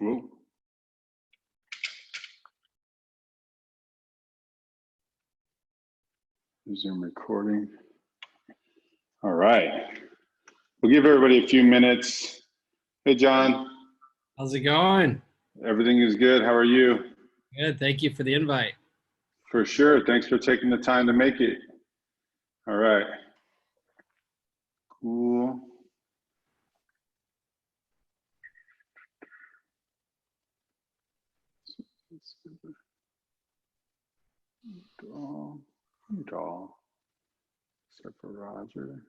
Whoa. Zoom recording. All right. We'll give everybody a few minutes. Hey, John. How's it going? Everything is good. How are you? Good. Thank you for the invite. For sure. Thanks for taking the time to make it. All right. Cool. Draw. Except for Roger.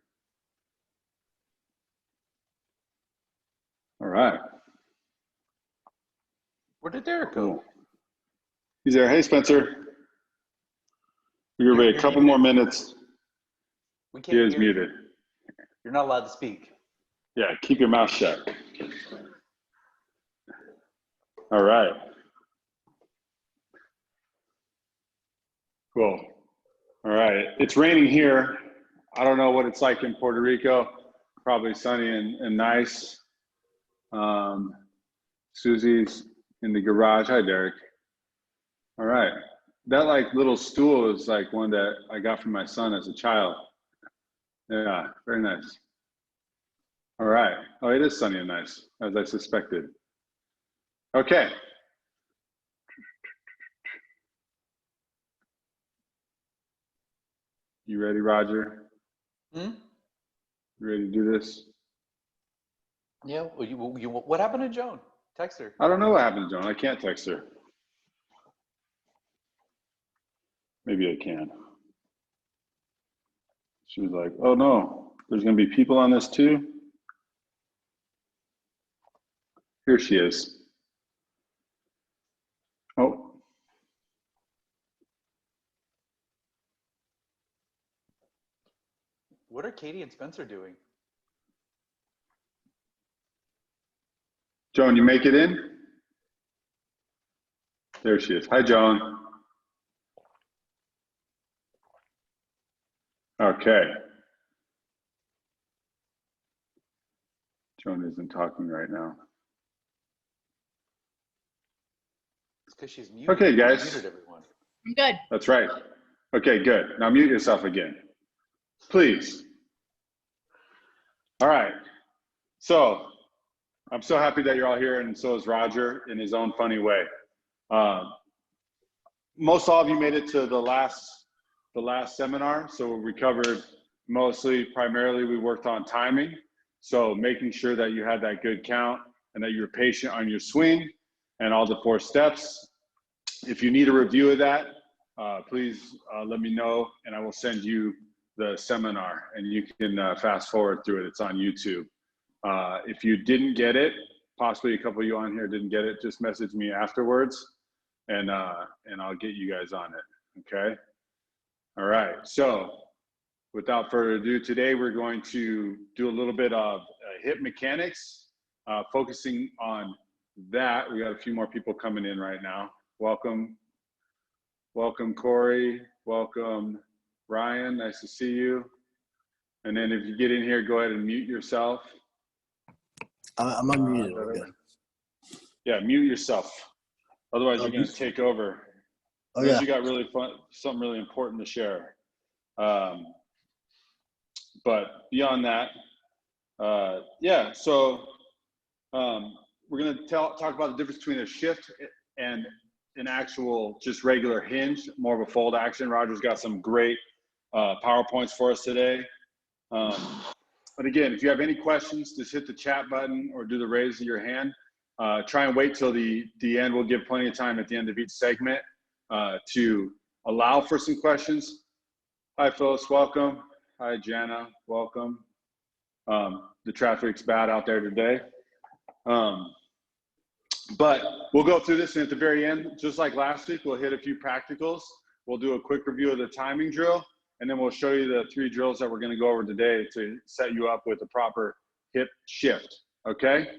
All right. Where did Derek go? Cool. He's there. Hey, Spencer. We're going to wait a couple more minutes. We He can't is hear muted. you. You're not allowed to speak. Yeah, keep your mouth shut. All right. Cool. All right. It's raining here. I don't know what it's like in Puerto Rico. Probably sunny and nice. Susie's in the garage. Hi, Derek. All right. That like little stool is like one that I got from my son as a child. Yeah, very nice. All right. Oh, it is sunny and nice, as I suspected. Okay. You ready, Roger? Hmm? You ready to do this? Yeah. Well, what happened to Joan? Text her. I don't know what happened to Joan. I can't text her. Maybe I can. She was like, oh no, there's going to be people on this too. Here she is. Oh. What are Katie and Spencer doing? Joan, you make it in? There she is. Hi, Joan. Okay. Joan isn't talking right now. It's because she's muted. Okay, guys. Muted everyone. I'm good. That's right. Okay, good. Now mute yourself again, please. All right. So I'm so happy that you're all here, and so is Roger in his own funny way. Most all of you made it to the last seminar. So we covered primarily we worked on timing. So making sure that you had that good count and that you're patient on your swing and all the 4 steps. If you need a review of that, please let me know and I will send you the seminar and you can fast forward through it. It's on YouTube. If you didn't get it, possibly a couple of you on here didn't get it, just message me afterwards and I'll get you guys on it, okay? All right, so without further ado, today we're going to do a little bit of hip mechanics, focusing on that. We got a few more people coming in right now. Welcome, Corey. Welcome, Ryan. Nice to see you. And then if you get in here, go ahead and mute yourself. I'm unmuted. Yeah, mute yourself. Otherwise, you're going to take over. Unless you got something really important to share. But beyond that, yeah. So we're going to talk about the difference between a shift and an actual just regular hinge, more of a fold action. Roger's got some great PowerPoints for us today. But again, if you have any questions, just hit the chat button or do the raise of your hand. Try and wait till the end. We'll give plenty of time at the end of each segment to allow for some questions. Hi, Phyllis, welcome. Hi, Jana, welcome. The traffic's bad out there today. But we'll go through this, and at the very end, just like last week, we'll hit a few practicals. We'll do a quick review of the timing drill, and then we'll show you the 3 drills that we're going to go over today to set you up with a proper hip shift, okay?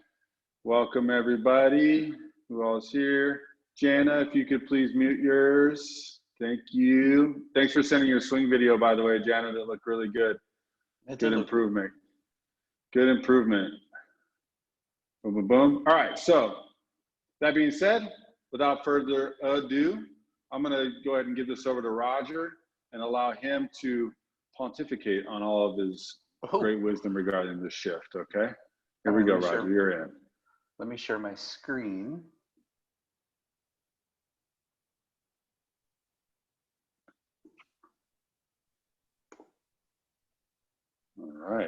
Welcome, everybody. Who else here? Jana, if you could please mute yours. Thank you. Thanks for sending your swing video, by the way, Jana. That looked really good. Good improvement. Good improvement. Boom, boom, boom. All right, so that being said, without further ado, I'm going to go ahead and give this over to Roger and allow him to pontificate on all of his great wisdom regarding this shift. Okay. Here we go, Roger. You're in. Let me share my screen.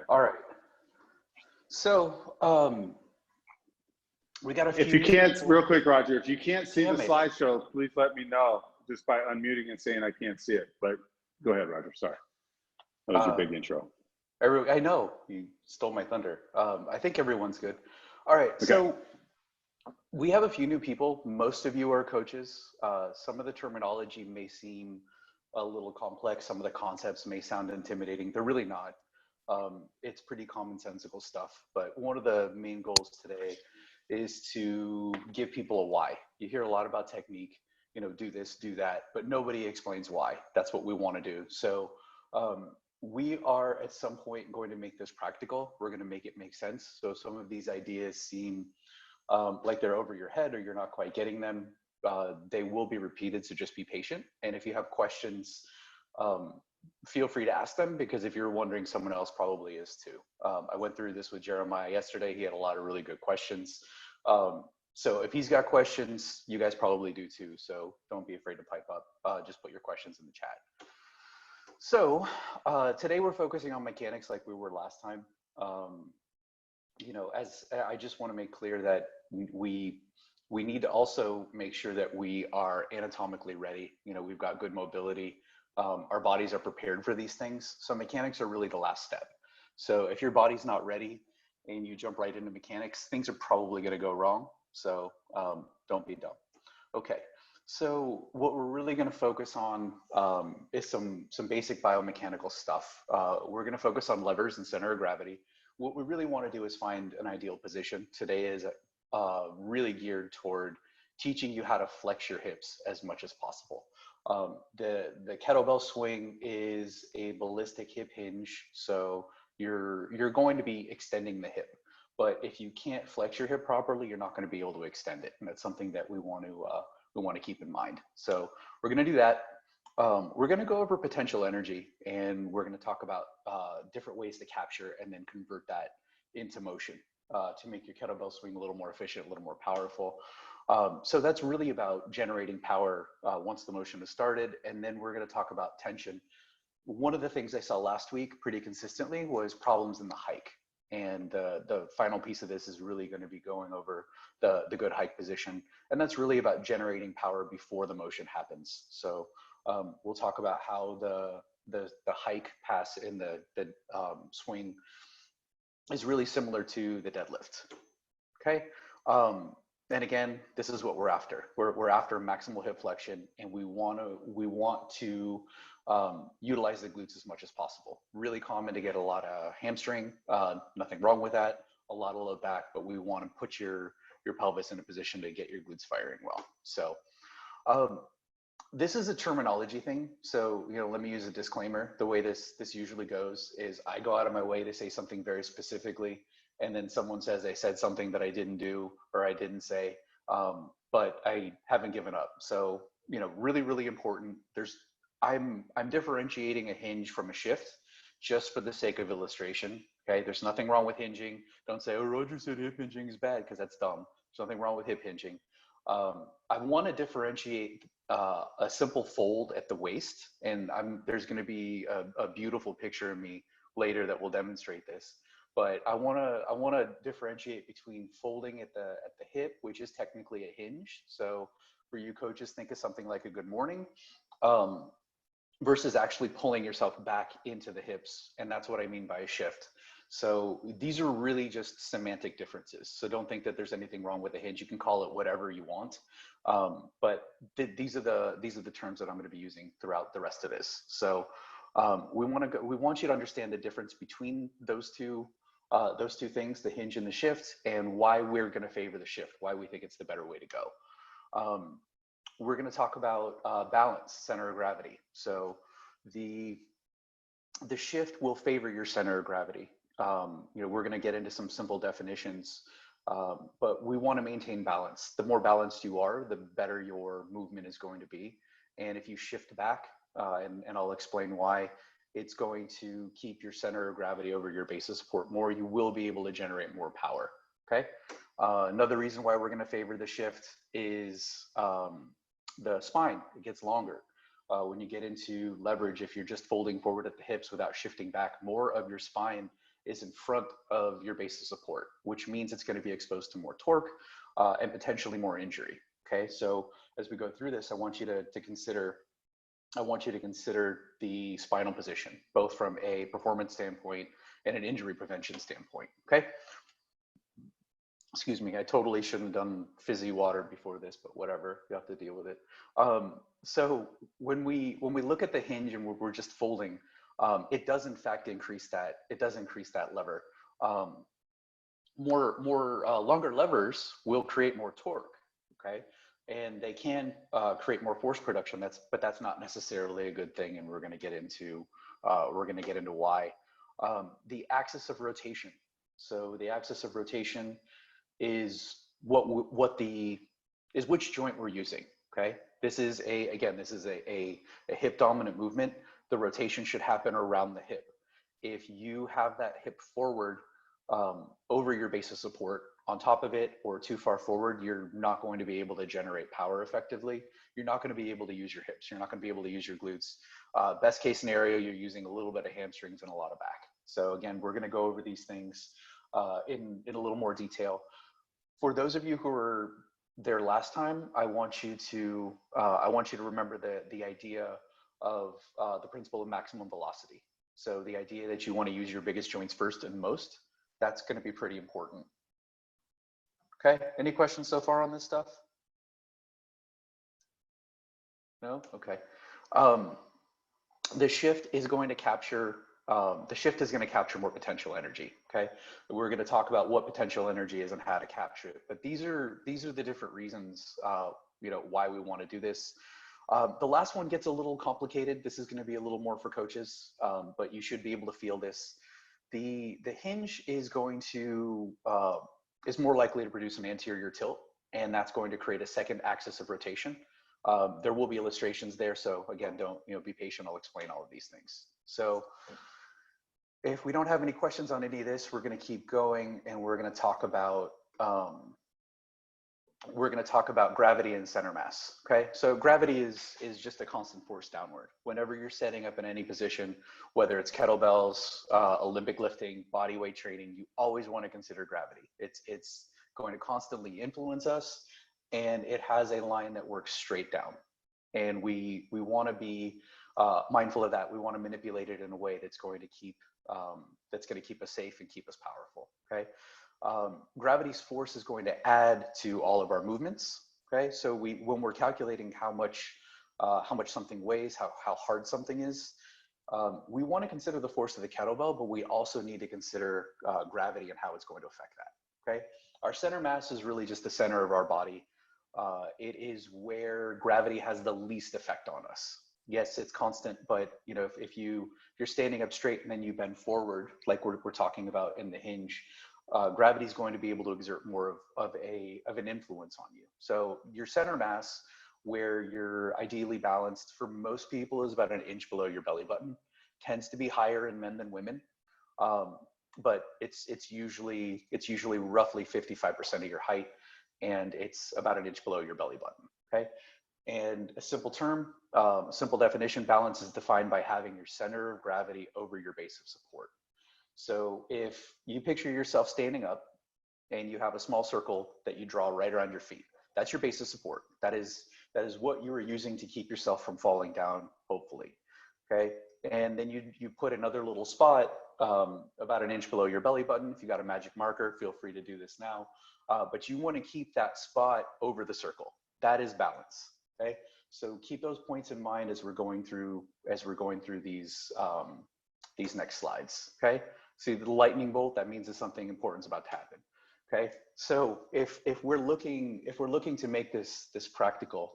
All right. So we got a few. If you can't, real quick, Roger, if you can't see the maybe. slideshow, please let me know just by unmuting and saying I can't see it. But go ahead, Roger. Sorry. That was your big intro. I know you stole my thunder. I think everyone's good. All right. Okay. So we have a few new people. Most of you are coaches. Some of the terminology may seem a little complex. Some of the concepts may sound intimidating. They're really not. It's pretty commonsensical stuff. But one of the main goals today is to give people a why. You hear a lot about technique, you know, do this, do that, but nobody explains why. That's what we want to do. So we are at some point going to make this practical. We're going to make it make sense. So some of these ideas seem like they're over your head or you're not quite getting them. They will be repeated, so just be patient. And if you have questions, feel free to ask them, because if you're wondering, someone else probably is too. I went through this with Jeremiah yesterday. He had a lot of really good questions. So if he's got questions, you guys probably do too. So don't be afraid to pipe up. Just put your questions in the chat. So today we're focusing on mechanics like we were last time. You know, as I just want to make clear that we need to also make sure that we are anatomically ready. You know, we've got good mobility. Our bodies are prepared for these things. So mechanics are really the last step. So if your body's not ready and you jump right into mechanics, things are probably going to go wrong. So don't be dumb. Okay. So what we're really going to focus on is some basic biomechanical stuff. We're going to focus on levers and center of gravity. What we really want to do is find an ideal position. Today is really geared toward teaching you how to flex your hips as much as possible. The kettlebell swing is a ballistic hip hinge, so you're going to be extending the hip. But if you can't flex your hip properly, you're not going to be able to extend it, and that's something that we want to keep in mind. So we're going to do that. We're going to go over potential energy, and we're going to talk about different ways to capture and then convert that into motion to make your kettlebell swing a little more efficient, a little more powerful. So that's really about generating power once the motion is started. And then we're going to talk about tension. One of the things I saw last week pretty consistently was problems in the hike. And the final piece of this is really going to be going over the good hike position. And that's really about generating power before the motion happens. So we'll talk about how the hike pass in the swing is really similar to the deadlift. Okay. And again, this is what we're after. We're after maximal hip flexion, and we want to utilize the glutes as much as possible. Really common to get a lot of hamstring. Nothing wrong with that. A lot of low back, but we want to put your pelvis in a position to get your glutes firing well. So this is a terminology thing. So, you know, let me use a disclaimer. The way this usually goes is I go out of my way to say something very specifically, and then someone says I said something that I didn't do or I didn't say, but I haven't given up. So, you know, really, really important. I'm differentiating a hinge from a shift just for the sake of illustration. Okay, there's nothing wrong with hinging. Don't say, oh, Roger said hip hinging is bad, because that's dumb. There's nothing wrong with hip hinging. I want to differentiate a simple fold at the waist, and there's going to be a beautiful picture of me later that will demonstrate this. But I want to differentiate between folding at the hip, which is technically a hinge. So for you coaches, think of something like a good morning, versus actually pulling yourself back into the hips, and that's what I mean by a shift. So these are really just semantic differences. So don't think that there's anything wrong with a hinge. You can call it whatever you want, but these are the terms that I'm going to be using throughout the rest of this. So we want you to understand the difference between those two things, the hinge and the shift, and why we're going to favor the shift, why we think it's the better way to go. We're going to talk about balance, center of gravity. So the shift will favor your center of gravity. You know, we're going to get into some simple definitions But we want to maintain balance. The more balanced you are, the better your movement is going to be. And if you shift back, and I'll explain why, it's going to keep your center of gravity over your base of support more. You will be able to generate more power, okay? Another reason why we're gonna favor the shift is the spine. It gets longer. When you get into leverage, if you're just folding forward at the hips without shifting back, more of your spine is in front of your base of support, which means it's gonna be exposed to more torque and potentially more injury, okay? So as we go through this, I want you to consider the spinal position, both from a performance standpoint and an injury prevention standpoint, okay? Excuse me, I totally shouldn't have done fizzy water before this, but whatever, you have to deal with it. So when we look at the hinge and we're just folding, it does in fact increase that, lever. Longer levers will create more torque, okay? And they can create more force production. But that's not necessarily a good thing, and we're going to get into why. The axis of rotation. So the axis of rotation is which joint we're using. Okay, this is a hip dominant movement. The rotation should happen around the hip. If you have that hip forward over your base of support, on top of it, or too far forward, you're not going to be able to generate power effectively. You're not going to be able to use your hips. You're not going to be able to use your glutes. Best case scenario, you're using a little bit of hamstrings and a lot of back. So again, we're going to go over these things in a little more detail. For those of you who were there last time, I want you to remember the idea of the principle of maximum velocity. So the idea that you want to use your biggest joints first and most, that's going to be pretty important. Okay, any questions so far on this stuff? No? Okay. The shift is going to capture more potential energy, okay? We're going to talk about what potential energy is and how to capture it. But these are the different reasons why we want to do this. The last one gets a little complicated. This is going to be a little more for coaches, but you should be able to feel this. The hinge is going to is more likely to produce an anterior tilt, and that's going to create a second axis of rotation. There will be illustrations there, so again, be patient. I'll explain all of these things. So if we don't have any questions on any of this, we're going to keep going, and we're going to talk about gravity and center mass. Okay, so gravity is just a constant force downward. Whenever you're setting up in any position, whether it's kettlebells, Olympic lifting, body weight training, you always want to consider gravity. It's going to constantly influence us, and it has a line that works straight down. And we want to be mindful of that. We want to manipulate it in a way that's going to keep us safe and keep us powerful. Okay. Gravity's force is going to add to all of our movements. Okay, so when we're calculating how much something weighs, how hard something is, we want to consider the force of the kettlebell, but we also need to consider gravity and how it's going to affect that. Okay, our center mass is really just the center of our body. It is where gravity has the least effect on us. Yes, it's constant, but if you're standing up straight and then you bend forward, like we're talking about in the hinge, gravity is going to be able to exert more of an influence on you. So your center mass, where you're ideally balanced for most people, is about an inch below your belly button. Tends to be higher in men than women, but it's usually roughly 55% of your height, and it's about an inch below your belly button. Okay, and a simple definition: balance is defined by having your center of gravity over your base of support. So if you picture yourself standing up and you have a small circle that you draw right around your feet, that's your base of support. That is what you are using to keep yourself from falling down, hopefully. Okay, and then you put another little spot about an inch below your belly button. If you got a magic marker, feel free to do this now. But you want to keep that spot over the circle. That is balance. Okay, so keep those points in mind as we're going through these next slides. Okay. See the lightning bolt, that means that something important is about to happen. Okay, so if we're looking to make this practical,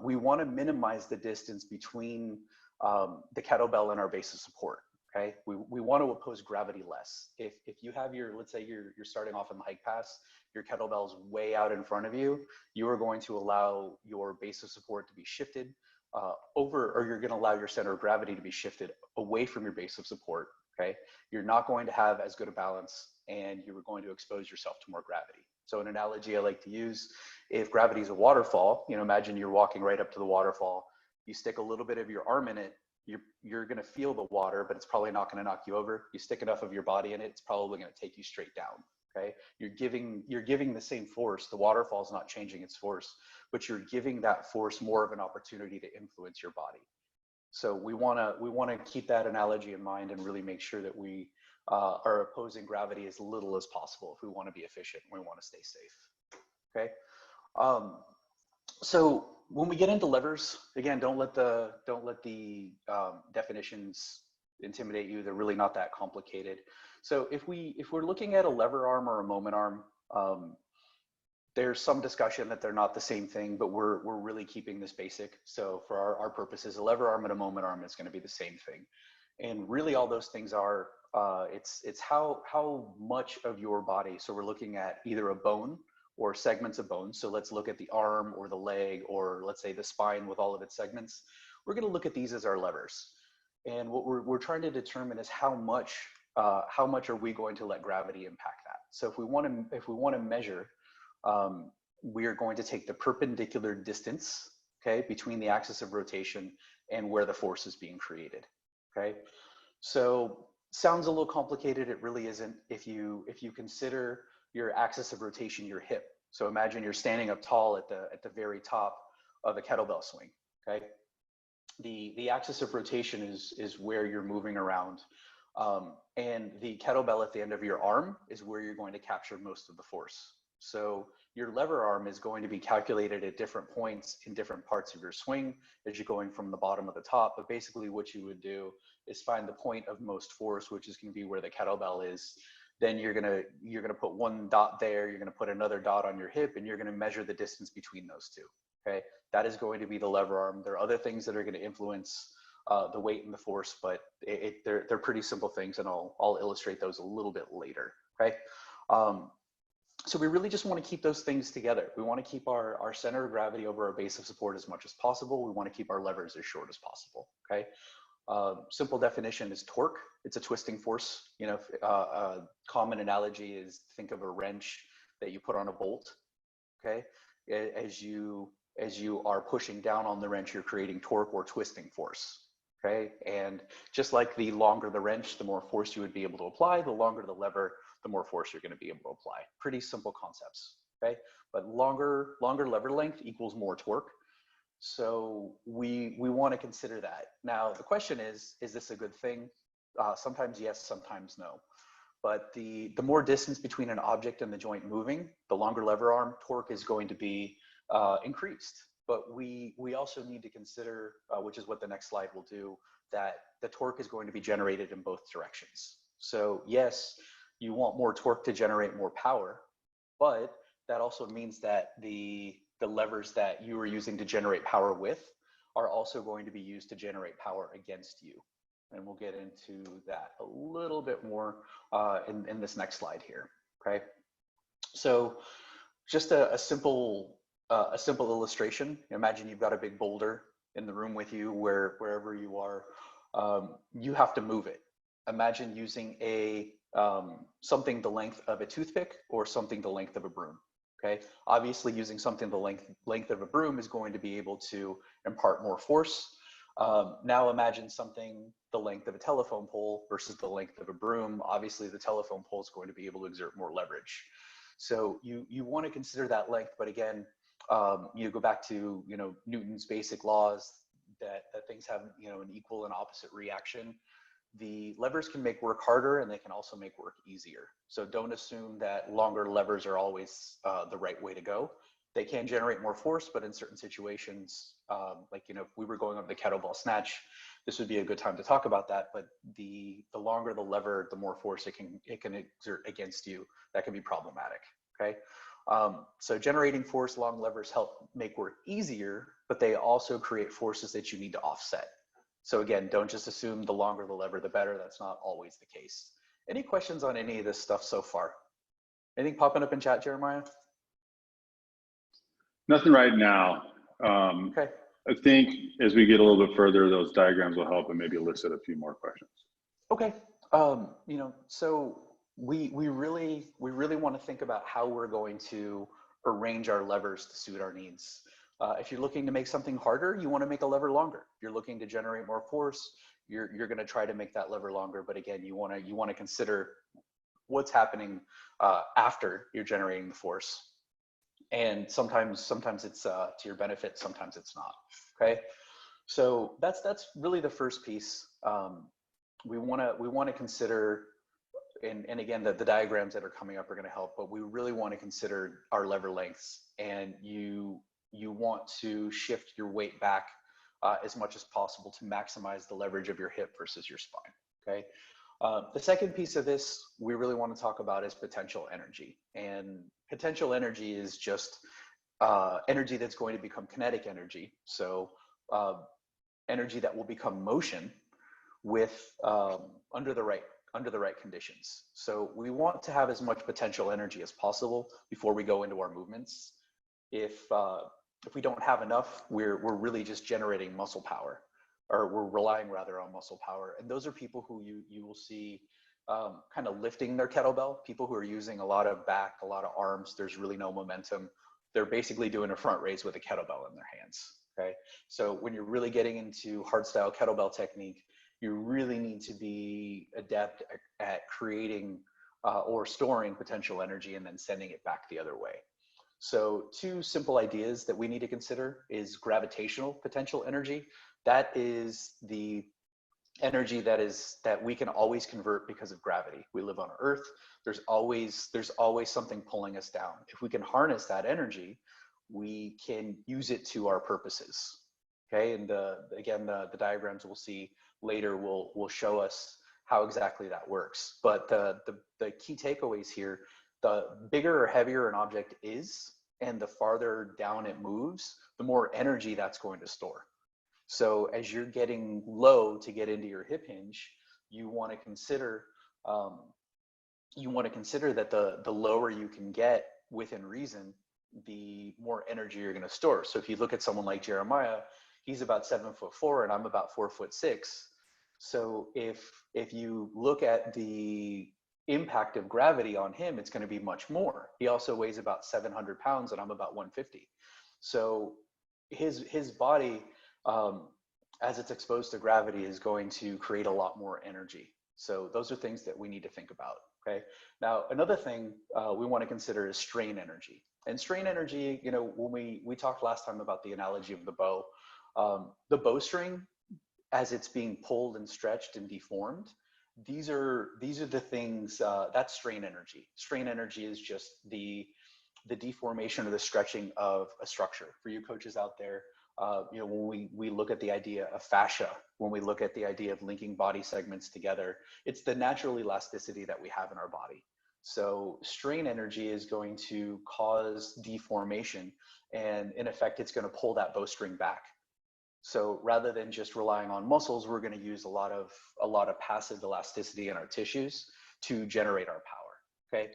we want to minimize the distance between the kettlebell and our base of support. Okay, we want to oppose gravity less. If you have your, let's say you're starting off in the hike pass, your kettlebell's way out in front of you, you are going to allow your base of support to be shifted or you're going to allow your center of gravity to be shifted away from your base of support. Okay, you're not going to have as good a balance, and you're going to expose yourself to more gravity. So an analogy I like to use, if gravity is a waterfall, imagine you're walking right up to the waterfall, you stick a little bit of your arm in it, you're going to feel the water, but it's probably not going to knock you over. You stick enough of your body in it, it's probably going to take you straight down. Okay, you're giving the same force. The waterfall is not changing its force, but you're giving that force more of an opportunity to influence your body. So we want to keep that analogy in mind and really make sure that we are opposing gravity as little as possible if we want to be efficient and we want to stay safe. Okay. So when we get into levers, again, don't let the definitions intimidate you. They're really not that complicated. So if we're looking at a lever arm or a moment arm, there's some discussion that they're not the same thing, but we're really keeping this basic. So for our purposes, a lever arm and a moment arm is going to be the same thing. And really all those things are, it's how much of your body. So we're looking at either a bone or segments of bone. So let's look at the arm or the leg, or let's say the spine with all of its segments. We're going to look at these as our levers. And what we're trying to determine is how much are we going to let gravity impact that. So if we want to measure, we are going to take the perpendicular distance, okay, between the axis of rotation and where the force is being created. Okay, so sounds a little complicated. It really isn't. If you consider your axis of rotation your hip, so imagine you're standing up tall at the very top of a kettlebell swing. Okay, the axis of rotation is where you're moving around, and the kettlebell at the end of your arm is where you're going to capture most of the force. So your lever arm is going to be calculated at different points in different parts of your swing as you're going from the bottom to the top. But basically what you would do is find the point of most force, which is going to be where the kettlebell is. Then you're gonna put one dot there, you're gonna put another dot on your hip, and you're gonna measure the distance between those two. Okay, that is going to be the lever arm. There are other things that are going to influence the weight and the force, but they're pretty simple things, and I'll illustrate those a little bit later. Okay. So we really just want to keep those things together. We want to keep our center of gravity over our base of support as much as possible. We want to keep our levers as short as possible. Okay. Simple definition is torque. It's a twisting force. A common analogy is think of a wrench that you put on a bolt. Okay. As you are pushing down on the wrench, you're creating torque or twisting force. Okay. And just like the longer the wrench, the more force you would be able to apply. The longer the lever, the more force you're going to be able to apply. Pretty simple concepts. Okay. But longer lever length equals more torque. So we want to consider that. Now, the question is this a good thing? Sometimes yes, sometimes no. But the more distance between an object and the joint moving, the longer lever arm, torque is going to be increased. But we also need to consider, which is what the next slide will do, that the torque is going to be generated in both directions. So yes, you want more torque to generate more power, but that also means that the levers that you are using to generate power with are also going to be used to generate power against you. And we'll get into that a little bit more in this next slide here, okay? So just a simple illustration. Imagine you've got a big boulder in the room with you, wherever you are, you have to move it. Imagine using something the length of a toothpick or something the length of a broom. Okay, obviously using something the length of a broom is going to be able to impart more force. Now imagine something the length of a telephone pole versus the length of a broom. Obviously the telephone pole is going to be able to exert more leverage. So you want to consider that length, but again, you go back to Newton's basic laws that things have an equal and opposite reaction. The levers can make work harder and they can also make work easier. So don't assume that longer levers are always the right way to go. They can generate more force, but in certain situations, like if we were going over the kettlebell snatch, this would be a good time to talk about that. But the longer the lever, the more force it can exert against you. That can be problematic. Okay. So generating force, long levers help make work easier, but they also create forces that you need to offset. So again, don't just assume the longer the lever, the better. That's not always the case. Any questions on any of this stuff so far? Anything popping up in chat, Jeremiah? Nothing right now. Okay. I think as we get a little bit further, those diagrams will help and maybe elicit a few more questions. Okay. So we really want to think about how we're going to arrange our levers to suit our needs. If you're looking to make something harder, you want to make a lever longer. If you're looking to generate more force, you're going to try to make that lever longer. But again, you want to consider what's happening after you're generating the force. And sometimes it's to your benefit, sometimes it's not. Okay. So that's really the first piece. We want to consider, and again, the diagrams that are coming up are going to help, but we really want to consider our lever lengths, and you want to shift your weight back as much as possible to maximize the leverage of your hip versus your spine. Okay. The second piece of this we really want to talk about is potential energy, and potential energy is just energy that's going to become kinetic energy. So energy that will become motion with under the right conditions. So we want to have as much potential energy as possible before we go into our movements. If we don't have enough, we're really just generating muscle power, or we're relying rather on muscle power. And those are people who you will see kind of lifting their kettlebell, people who are using a lot of back, a lot of arms. There's really no momentum. They're basically doing a front raise with a kettlebell in their hands. Okay. So when you're really getting into hardstyle kettlebell technique, you really need to be adept at creating or storing potential energy and then sending it back the other way. So two simple ideas that we need to consider is gravitational potential energy. That is the energy that we can always convert because of gravity. We live on Earth. There's always something pulling us down. If we can harness that energy, we can use it to our purposes. Okay, and again, the diagrams we'll see later will show us how exactly that works. But the key takeaways here: the bigger or heavier an object is, and the farther down it moves, the more energy that's going to store. So as you're getting low to get into your hip hinge, you want to consider that the lower you can get within reason, the more energy you're going to store. So if you look at someone like Jeremiah, he's about 7'4" and I'm about 4'6". So if you look at the impact of gravity on him, it's going to be much more. He also weighs about 700 pounds and I'm about 150. So his body, as it's exposed to gravity, is going to create a lot more energy. So those are things that we need to think about. Okay. Now, another thing we want to consider is strain energy. And strain energy, when we talked last time about the analogy of the bowstring, as it's being pulled and stretched and deformed, these are the things, that's strain energy. Strain energy is just the deformation or the stretching of a structure. For you coaches out there, when we look at the idea of fascia, when we look at the idea of linking body segments together, it's the natural elasticity that we have in our body. So strain energy is going to cause deformation, and in effect, it's going to pull that bowstring back. So rather than just relying on muscles, we're going to use a lot of passive elasticity in our tissues to generate our power. Okay.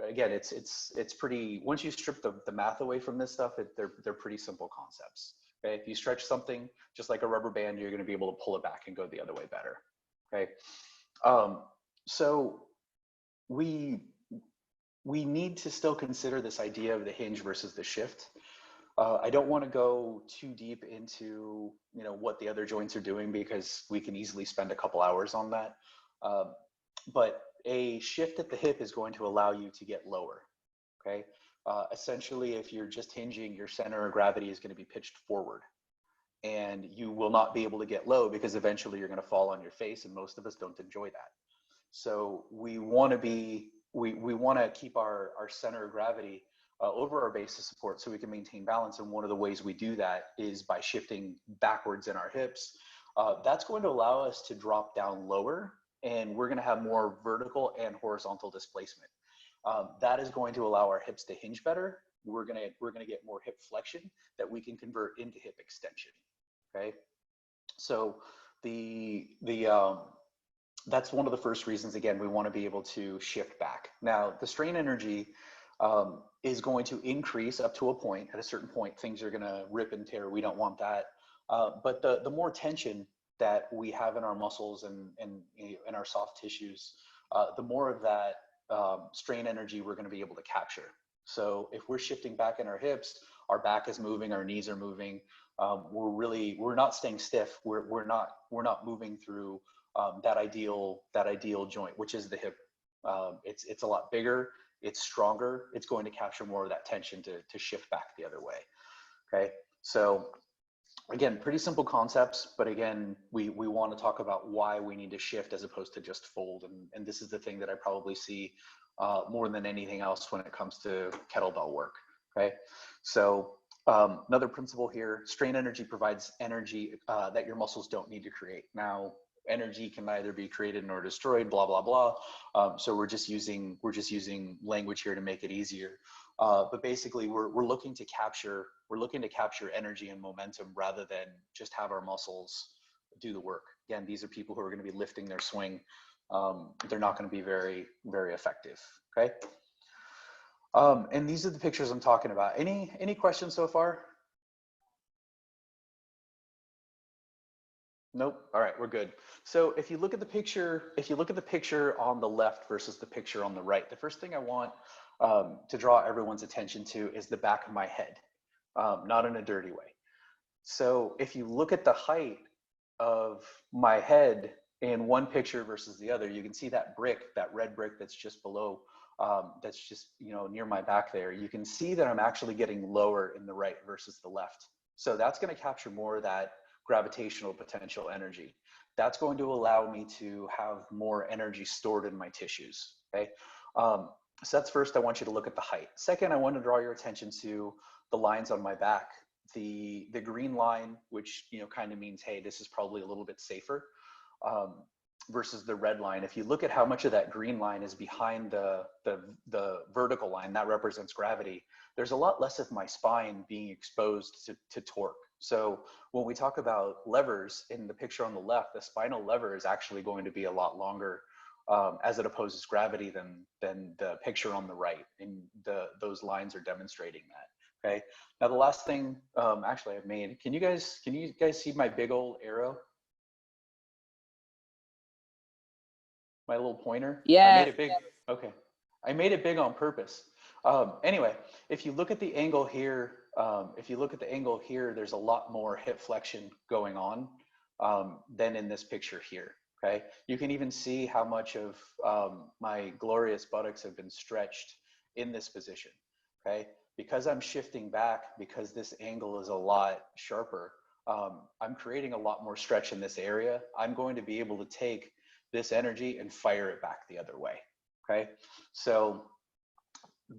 Again, it's pretty, once you strip the math away from this stuff, they're pretty simple concepts. Okay. If you stretch something just like a rubber band, you're going to be able to pull it back and go the other way better. Okay. So we need to still consider this idea of the hinge versus the shift. I don't want to go too deep into what the other joints are doing, because we can easily spend a couple hours on that. But a shift at the hip is going to allow you to get lower. Okay. Essentially, if you're just hinging, your center of gravity is going to be pitched forward, and you will not be able to get low because eventually you're going to fall on your face, and most of us don't enjoy that. So we want to keep our center of gravity over our base of support so we can maintain balance. And one of the ways we do that is by shifting backwards in our hips. That's going to allow us to drop down lower, and we're going to have more vertical and horizontal displacement. That is going to allow our hips to hinge better. We're going to get more hip flexion that we can convert into hip extension. Okay. So That's one of the first reasons, again, we want to be able to shift back. Now, the strain energy is going to increase up to a point. At a certain point, things are going to rip and tear. We don't want that. But the more tension that we have in our muscles and in our soft tissues, the more of that strain energy we're going to be able to capture. So if we're shifting back in our hips, our back is moving, our knees are moving. We're not staying stiff. We're not moving through that ideal joint, which is the hip. It's a lot bigger. It's stronger. It's going to capture more of that tension to shift back the other way. Okay, so again, pretty simple concepts, but again, we want to talk about why we need to shift as opposed to just fold. And this is the thing that I probably see more than anything else when it comes to kettlebell work. Okay, so another principle here: strain energy provides energy that your muscles don't need to create. Now, energy can neither be created nor destroyed, blah blah blah. So we're just using language here to make it easier. But basically, we're looking to capture energy and momentum rather than just have our muscles do the work. Again, these are people who are going to be lifting their swing. They're not going to be very effective. Okay. And these are the pictures I'm talking about. Any questions so far? Nope. All right, we're good. So if you look at the picture on the left versus the picture on the right, the first thing I want to draw everyone's attention to is the back of my head, not in a dirty way. So if you look at the height of my head in one picture versus the other, you can see that red brick that's just below, that's just near my back there. You can see that I'm actually getting lower in the right versus the left. So that's going to capture more of that gravitational potential energy. That's going to allow me to have more energy stored in my tissues. Okay, so that's first. I want you to look at the height. Second, I want to draw your attention to the lines on my back. The green line, which kind of means, hey, this is probably a little bit safer, versus the red line. If you look at how much of that green line is behind the vertical line, that represents gravity. There's a lot less of my spine being exposed to torque. So when we talk about levers in the picture on the left, the spinal lever is actually going to be a lot longer as it opposes gravity than the picture on the right. And those lines are demonstrating that. Okay. Now the last thing actually I've made, can you guys see my big old arrow? My little pointer? Yeah. I made it big. Okay. I made it big on purpose. Anyway, if you look at the angle here, there's a lot more hip flexion going on than in this picture here. Okay. You can even see how much of my glorious buttocks have been stretched in this position. Okay. Because I'm shifting back, because this angle is a lot sharper, I'm creating a lot more stretch in this area. I'm going to be able to take this energy and fire it back the other way. Okay. So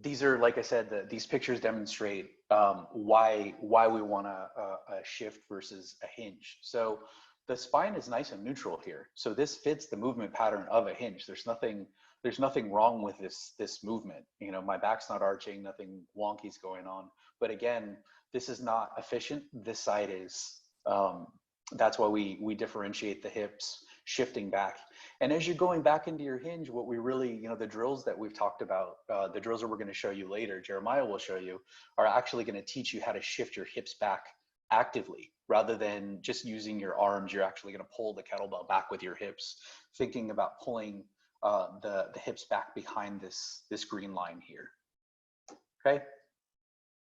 these are, like I said, these pictures demonstrate why we want a shift versus a hinge. So the spine is nice and neutral here. So this fits the movement pattern of a hinge. There's nothing wrong with this movement. My back's not arching, nothing wonky's going on. But again, this is not efficient. This side is. That's why we differentiate the hips shifting back. And as you're going back into your hinge, what we really, the drills that we've talked about, the drills that we're going to show you later, Jeremiah will show you, are actually going to teach you how to shift your hips back actively rather than just using your arms. You're actually going to pull the kettlebell back with your hips, thinking about pulling the hips back behind this green line here. Okay.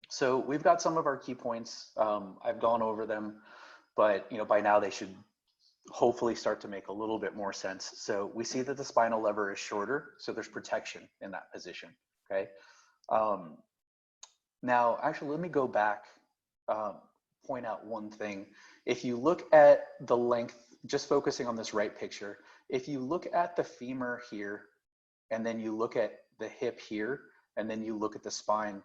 So we've got some of our key points. I've gone over them, but by now they should hopefully start to make a little bit more sense. So we see that the spinal lever is shorter, so there's protection in that position. Okay. Now, actually, let me go back, point out one thing. If you look at the length, just focusing on this right picture, if you look at the femur here, and then you look at the hip here, and then you look at the spine,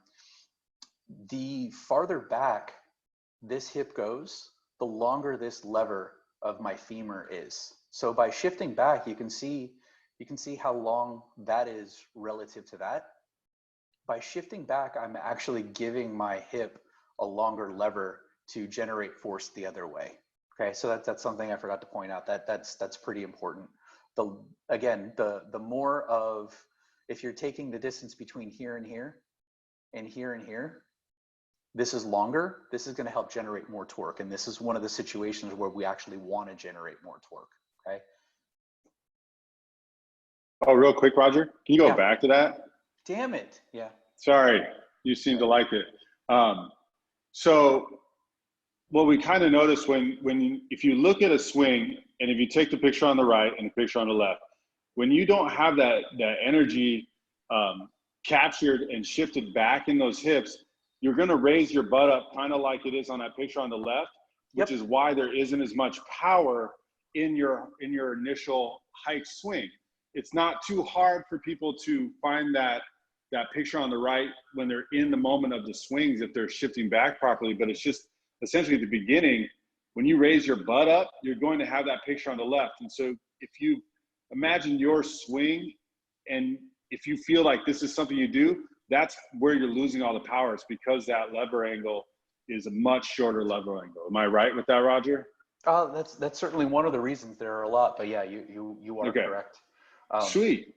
the farther back this hip goes, the longer this lever of my femur is. So by shifting back, you can see how long that is relative to that. By shifting back, I'm actually giving my hip a longer lever to generate force the other way. Okay, so that's something I forgot to point out. That's pretty important. Again, the more of, if you're taking the distance between here and here and here and here, this is longer. This is going to help generate more torque, and this is one of the situations where we actually want to generate more torque. Okay. Oh, real quick, Roger, can you go Yeah. back to that? Damn it. Yeah. Sorry, you seem to like it. So what we kind of notice if you look at a swing, and if you take the picture on the right and the picture on the left, when you don't have that energy captured and shifted back in those hips, you're going to raise your butt up kind of like it is on that picture on the left, which is why there isn't as much power in your initial hike swing. It's not too hard for people to find that picture on the right when they're in the moment of the swings, if they're shifting back properly. But it's just essentially at the beginning, when you raise your butt up, you're going to have that picture on the left. And so if you imagine your swing, and if you feel like this is something you do, that's where you're losing all the power. It's because that lever angle is a much shorter lever angle. Am I right with that, Roger? That's certainly one of the reasons. There are a lot, but yeah, you are correct. Sweet.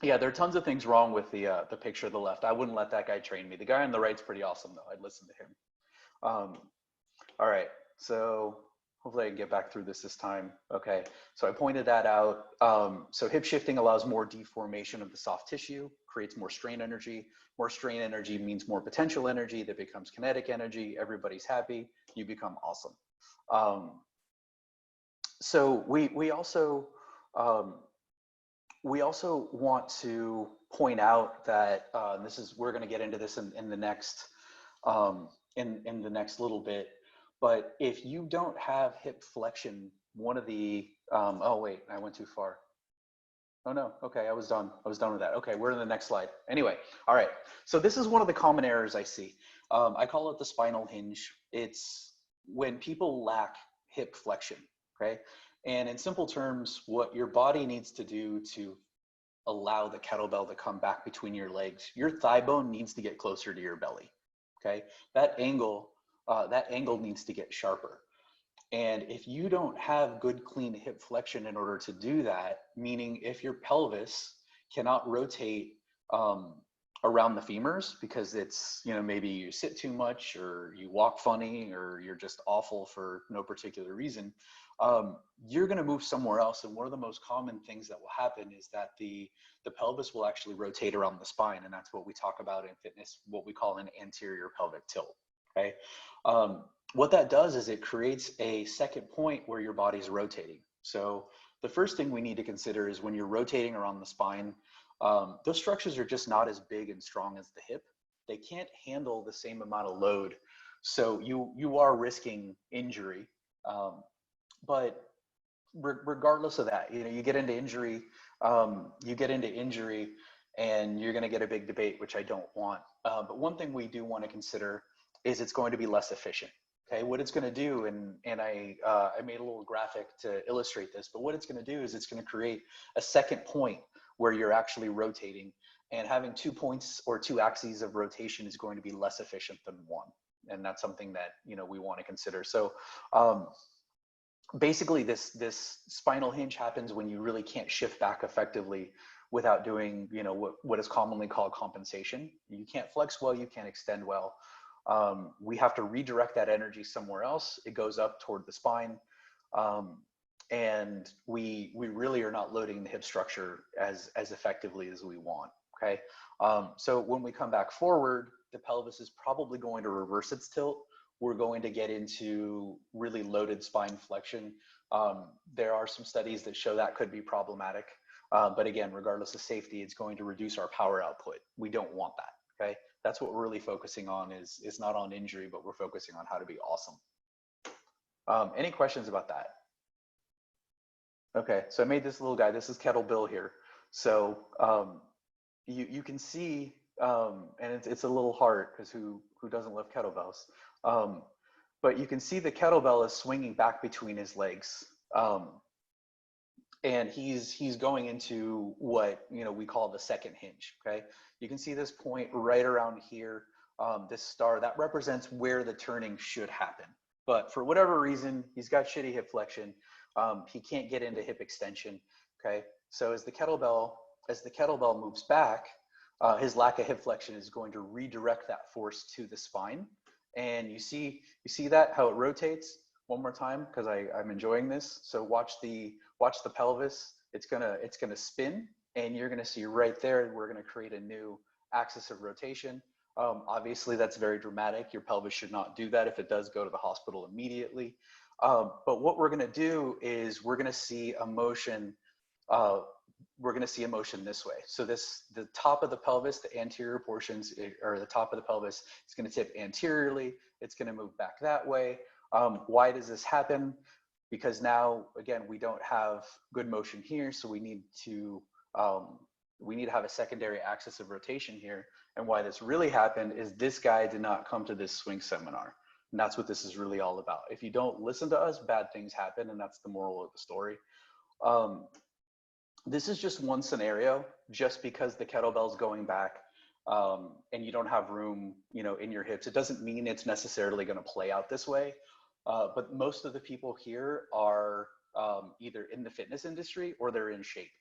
Yeah, there are tons of things wrong with the picture of the left. I wouldn't let that guy train me. The guy on the right's pretty awesome though. I'd listen to him. All right, so hopefully I can get back through this time. Okay, so I pointed that out. So hip shifting allows more deformation of the soft tissue, creates more strain energy. More strain energy means more potential energy that becomes kinetic energy. Everybody's happy. You become awesome. So we also want to point out that we're going to get into this in the next in the next little bit. But if you don't have hip flexion, one of the oh wait, I went too far. Oh no, okay, I was done with that. Okay, we're in the next slide. Anyway, all right. So this is one of the common errors I see. I call it the spinal hinge. It's when people lack hip flexion, okay? And in simple terms, what your body needs to do to allow the kettlebell to come back between your legs, your thigh bone needs to get closer to your belly, okay? That angle needs to get sharper. And if you don't have good, clean hip flexion in order to do that, meaning if your pelvis cannot rotate around the femurs because it's, maybe you sit too much or you walk funny or you're just awful for no particular reason, you're going to move somewhere else. And one of the most common things that will happen is that the pelvis will actually rotate around the spine. And that's what we talk about in fitness, what we call an anterior pelvic tilt. Okay. What that does is it creates a second point where your body's rotating. So the first thing we need to consider is when you're rotating around the spine, those structures are just not as big and strong as the hip. They can't handle the same amount of load. So you are risking injury. But regardless of that, you get into injury and you're going to get a big debate, which I don't want. But one thing we do want to consider is it's going to be less efficient. Okay, what it's going to do, and I made a little graphic to illustrate this, but what it's going to do is it's going to create a second point where you're actually rotating, and having 2 points or 2 axes of rotation is going to be less efficient than one. And that's something that, we want to consider. So basically this spinal hinge happens when you really can't shift back effectively without doing, what is commonly called compensation. You can't flex well, you can't extend well. We have to redirect that energy somewhere else. It goes up toward the spine. And we really are not loading the hip structure as effectively as we want, okay? So when we come back forward, the pelvis is probably going to reverse its tilt. We're going to get into really loaded spine flexion. There are some studies that show that could be problematic. But again, regardless of safety, it's going to reduce our power output. We don't want that, okay? That's what we're really focusing on is not on injury, but we're focusing on how to be awesome. Any questions about that? Okay, so I made this little guy. This is Kettlebell here. So you can see, and it's a little hard because who doesn't love kettlebells? But you can see the kettlebell is swinging back between his legs. And he's going into what we call the second hinge. Okay, you can see this point right around here. This star that represents where the turning should happen. but for whatever reason, he's got shitty hip flexion. He can't get into hip extension. Okay, so as the kettlebell moves back, his lack of hip flexion is going to redirect that force to the spine. And you see that how it rotates. One more time, because I'm enjoying this. So watch the pelvis. It's gonna spin, and you're gonna see right there. We're gonna create a new axis of rotation. Obviously, that's very dramatic. Your pelvis should not do that. If it does, go to the hospital immediately. But what we're gonna do is we're gonna see a motion. We're going to see a motion this way. So the top of the pelvis, the anterior portions, or the top of the pelvis, is going to tip anteriorly. It's going to move back that way. Why does this happen? Because now, again, we don't have good motion here, so we need to have a secondary axis of rotation here. And why this really happened is this guy did not come to this swing seminar. And that's what this is really all about. If you don't listen to us, bad things happen, and that's the moral of the story. This is just one scenario, just because the kettlebell's going back and you don't have room, in your hips. It doesn't mean it's necessarily going to play out this way. But most of the people here are either in the fitness industry or they're in shape.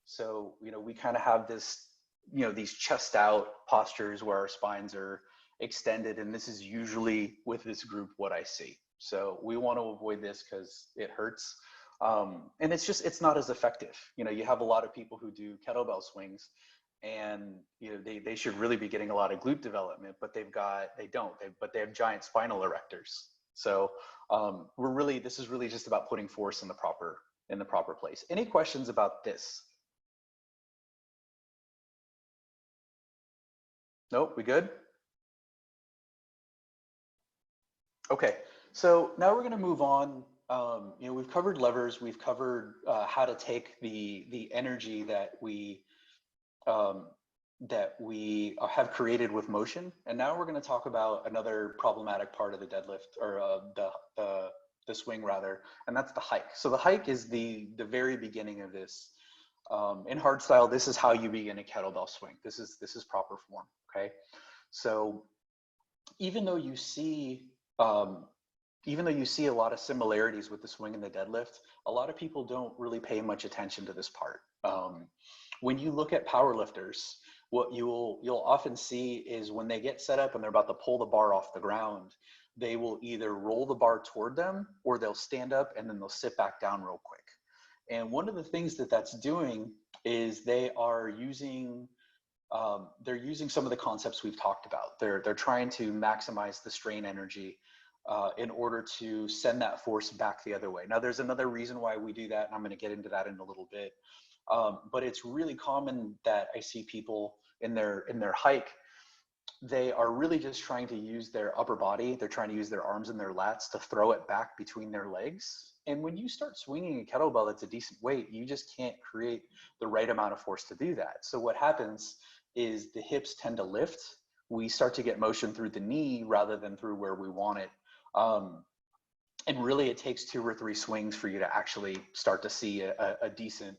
So, we kind of have this, these chest out postures where our spines are extended. And this is usually with this group what I see. So we want to avoid this because it hurts. And it's not as effective. You have a lot of people who do kettlebell swings and, they should really be getting a lot of glute development, but they have giant spinal erectors. So, this is really just about putting force in the proper place. Any questions about this? Nope, we good? Okay, so now we're going to move on. We've covered levers. We've covered how to take the energy that we have created with motion, and now we're going to talk about another problematic part of the deadlift, or the swing rather, and that's the hike. So the hike is the very beginning of this. In hardstyle, this is how you begin a kettlebell swing. This is proper form. Okay, so even though you see a lot of similarities with the swing and the deadlift, a lot of people don't really pay much attention to this part. When you look at powerlifters, what you'll often see is when they get set up and they're about to pull the bar off the ground, they will either roll the bar toward them or they'll stand up and then they'll sit back down real quick. And one of the things that's doing is they're using some of the concepts we've talked about. They're trying to maximize the strain energy in order to send that force back the other way. Now, there's another reason why we do that, and I'm going to get into that in a little bit. But it's really common that I see people in their hike, they are really just trying to use their upper body. They're trying to use their arms and their lats to throw it back between their legs. And when you start swinging a kettlebell that's a decent weight, you just can't create the right amount of force to do that. So what happens is the hips tend to lift. We start to get motion through the knee rather than through where we want it. And really it takes 2 or 3 swings for you to actually start to see decent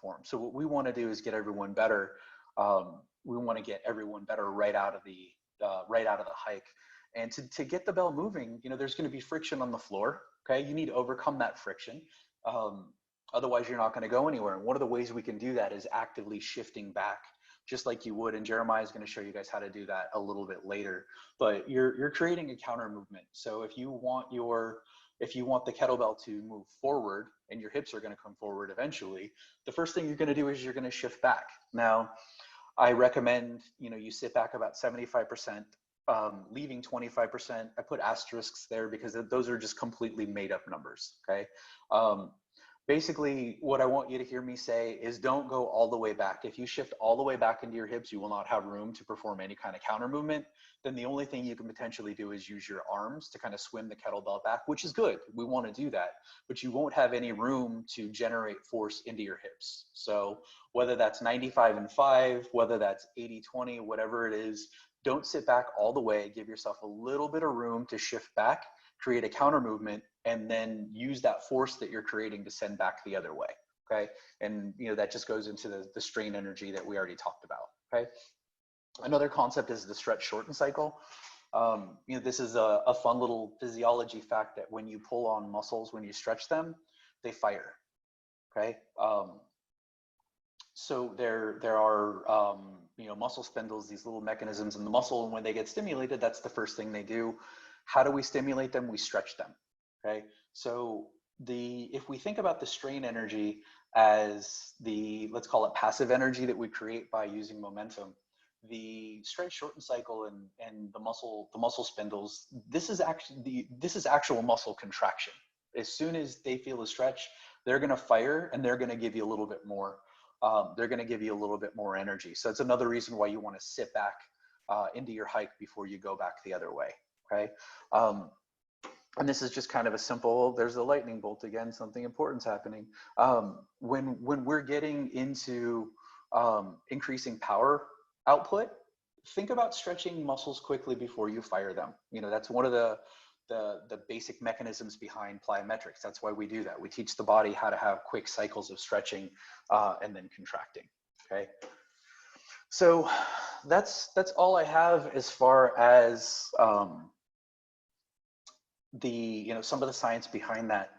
form. So what we want to do is get everyone better. We want to get everyone better right out of the hike. And to get the bell moving, there's going to be friction on the floor. Okay, you need to overcome that friction. Otherwise, you're not going to go anywhere. And one of the ways we can do that is actively shifting back, just like you would. And Jeremiah is going to show you guys how to do that a little bit later. But you're creating a counter movement. So if you want the kettlebell to move forward and your hips are going to come forward eventually, the first thing you're going to do is you're going to shift back. Now, I recommend you sit back about 75%. Leaving 25%. I put asterisks there because those are just completely made up numbers. Okay. Basically, what I want you to hear me say is don't go all the way back. If you shift all the way back into your hips, you will not have room to perform any kind of counter movement. Then the only thing you can potentially do is use your arms to kind of swim the kettlebell back, which is good. We want to do that, but you won't have any room to generate force into your hips. So whether that's 95-5, whether that's 80-20, whatever it is, don't sit back all the way. Give yourself a little bit of room to shift back, create a counter movement, and then use that force that you're creating to send back the other way. Okay. And that just goes into the strain energy that we already talked about. Okay. Another concept is the stretch shorten cycle. You know, this is a fun little physiology fact that when you pull on muscles, when you stretch them, they fire. Okay. So there are you know, muscle spindles, these little mechanisms in the muscle, and when they get stimulated, that's the first thing they do. How do we stimulate them? We stretch them. Okay. So if we think about the strain energy as let's call it passive energy that we create by using momentum, the stretch shorten cycle and the muscle spindles, this is actual muscle contraction. As soon as they feel a stretch, they're going to fire, and they're going to give you a little bit more. They're going to give you a little bit more energy. So it's another reason why you want to sit back into your hike before you go back the other way. Okay. And this is just kind of a simple, there's a lightning bolt again, something important's happening. When we're getting into increasing power output, think about stretching muscles quickly before you fire them. You know, that's one of the basic mechanisms behind plyometrics. That's why we do that. We teach the body how to have quick cycles of stretching and then contracting. Okay. So that's all I have as far as some of the science behind that.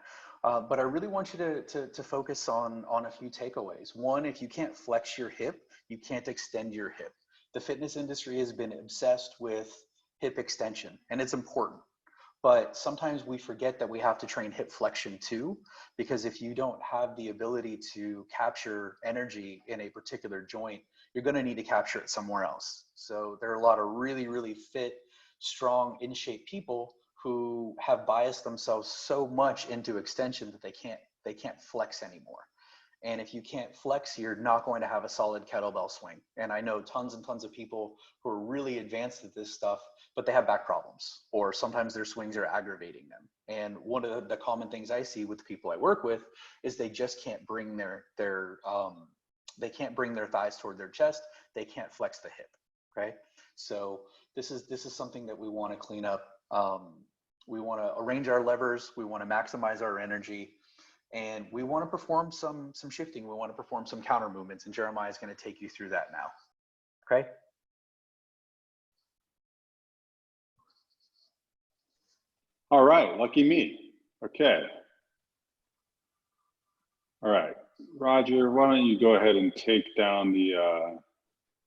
But I really want you to focus on a few takeaways. One, if you can't flex your hip, you can't extend your hip. The fitness industry has been obsessed with hip extension, and it's important. But sometimes we forget that we have to train hip flexion too, because if you don't have the ability to capture energy in a particular joint, you're going to need to capture it somewhere else. So there are a lot of really, really fit, strong, in shape people who have biased themselves so much into extension that they can't flex anymore. And if you can't flex, you're not going to have a solid kettlebell swing. And I know tons and tons of people who are really advanced at this stuff, but they have back problems, or sometimes their swings are aggravating them. And one of the common things I see with the people I work with is they just can't bring they can't bring their thighs toward their chest. They can't flex the hip. Okay. So this is something that we want to clean up. We want to arrange our levers. We want to maximize our energy. And we want to perform some shifting. We want to perform some counter movements, and Jeremiah is going to take you through that now. Okay. All right, lucky me. Okay. All right, Roger, why don't you go ahead and take down the,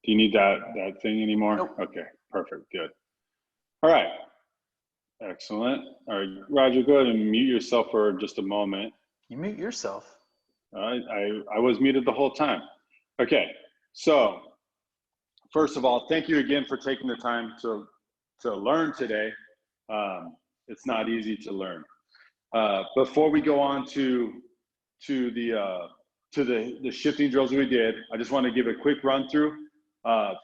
do you need that thing anymore? Nope. Okay, perfect, good. All right, excellent. All right, Roger, go ahead and mute yourself for just a moment. You mute yourself. I was muted the whole time. Okay, so first of all, thank you again for taking the time to learn today. It's not easy to learn. Before we go on to the shifting drills we did, I just want to give a quick run through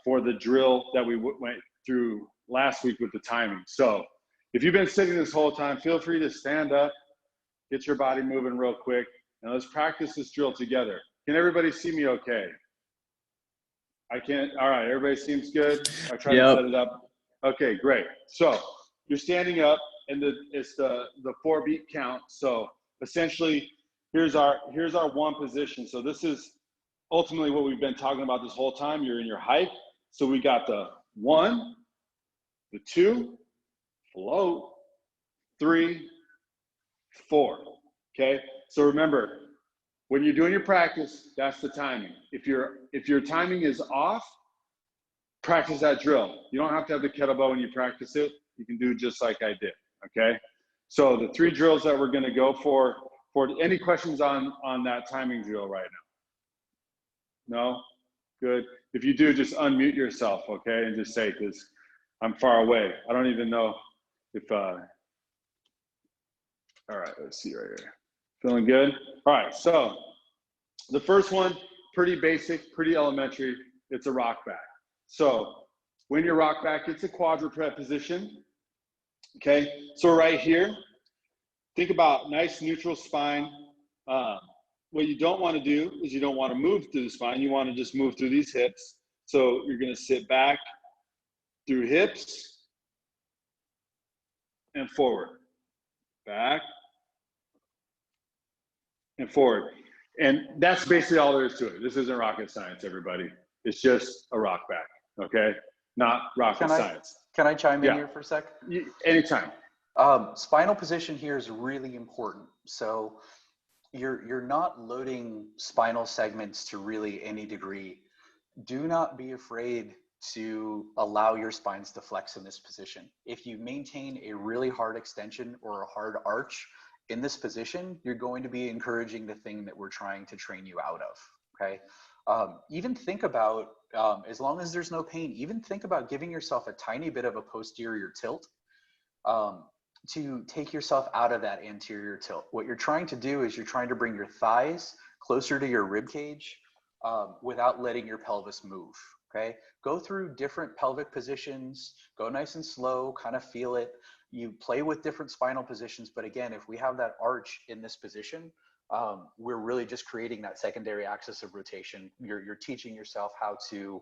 for the drill that we went through last week with the timing. So if you've been sitting this whole time, feel free to stand up, get your body moving real quick, and let's practice this drill together. Can everybody see me okay? I can't. All right, everybody seems good. I tried to set it up. Okay, great. So you're standing up, and it's the 4-beat count. So essentially, here's our one position. So this is ultimately what we've been talking about this whole time. You're in your hike. So we got the 1, the 2, float, 3, 4. Okay. So remember, when you're doing your practice, that's the timing. If your timing is off, practice that drill. You don't have to have the kettlebell when you practice it. You can do just like I did. Okay. So the 3 drills that we're going to go for any questions on that timing drill right now? No? Good. If you do, just unmute yourself, okay? And just say, because I'm far away. I don't even know if, all right, let's see right here. Feeling good? All right, so the first one, pretty basic, pretty elementary. It's a rock back. So when you rock back, it's a quadruped position, okay? So right here, think about nice neutral spine. What you don't want to do is you don't want to move through the spine. You want to just move through these hips. So you're going to sit back through hips and forward. Back and forward. And that's basically all there is to it. This isn't rocket science, everybody. It's just a rock back, okay? not rocket science. Can I chime in Yeah. here for a sec? Anytime. Spinal position here is really important. So you're not loading spinal segments to really any degree. Do not be afraid to allow your spines to flex in this position. If you maintain a really hard extension or a hard arch in this position, you're going to be encouraging the thing that we're trying to train you out of, okay? Even think about, as long as there's no pain, even think about giving yourself a tiny bit of a posterior tilt to take yourself out of that anterior tilt. What you're trying to do is you're trying to bring your thighs closer to your rib cage without letting your pelvis move, okay? Go through different pelvic positions, go nice and slow, kind of feel it. You play with different spinal positions, but again, if we have that arch in this position, we're really just creating that secondary axis of rotation. You're teaching yourself how to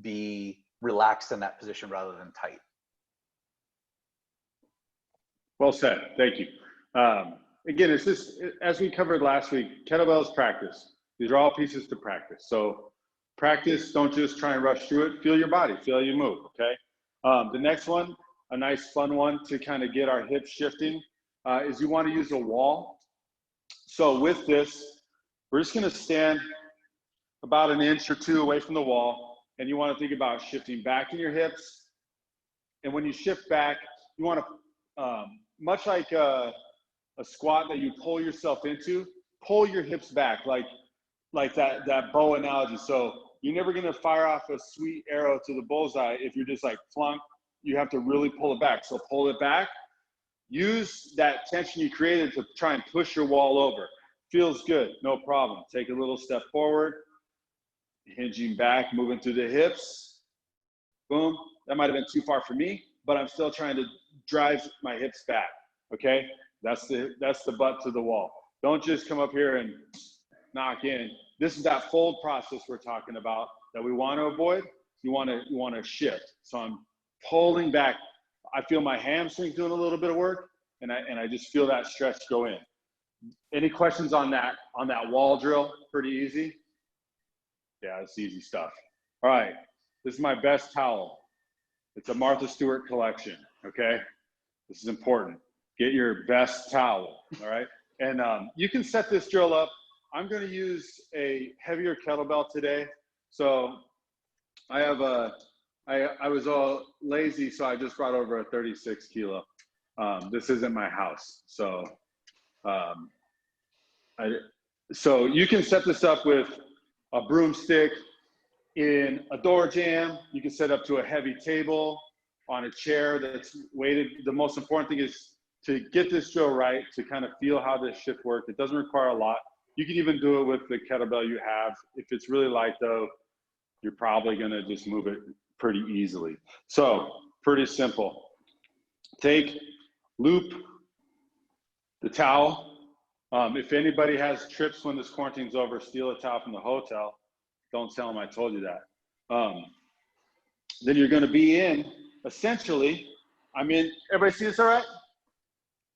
be relaxed in that position rather than tight. Well said. Thank you. Again, it's just, as we covered last week, kettlebells practice. These are all pieces to practice. So practice, don't just try and rush through it. Feel your body, feel how you move, okay? The next one, a nice fun one to kind of get our hips shifting, is you want to use a wall. So with this, we're just going to stand about an inch or two away from the wall, and you want to think about shifting back in your hips. And when you shift back, you want to, much like a squat that you pull yourself into, pull your hips back like that bow analogy. So you're never going to fire off a sweet arrow to the bullseye if you're just like flunk. You have to really pull it back. So pull it back. Use that tension you created to try and push your wall over. Feels good, no problem. Take a little step forward, hinging back, moving through the hips. Boom. That might have been too far for me, but I'm still trying to drive my hips back, okay? That's the butt to the wall. Don't just come up here and knock in. This is that fold process we're talking about that we want to avoid. You want to shift. So I'm pulling back. I feel my hamstrings doing a little bit of work, and I just feel that stretch go in. Any questions on that wall drill? Pretty easy. Yeah, it's easy stuff. All right, this is my best towel. It's a Martha Stewart collection, okay? This is important. Get your best towel, all right? And you can set this drill up. I'm gonna use a heavier kettlebell today. So I have I was all lazy, so I just brought over a 36 kilo. This isn't my house. So, so you can set this up with a broomstick in a door jamb. You can set up to a heavy table on a chair that's weighted. The most important thing is to get this drill right, to kind of feel how this shift works. It doesn't require a lot. You can even do it with the kettlebell you have. If it's really light though, you're probably gonna just move it pretty easily. So pretty simple. Take, loop the towel. If anybody has trips when this quarantine's over, steal a towel from the hotel. Don't tell them I told you that. Then you're gonna be in, essentially, I'm in, everybody see this all right?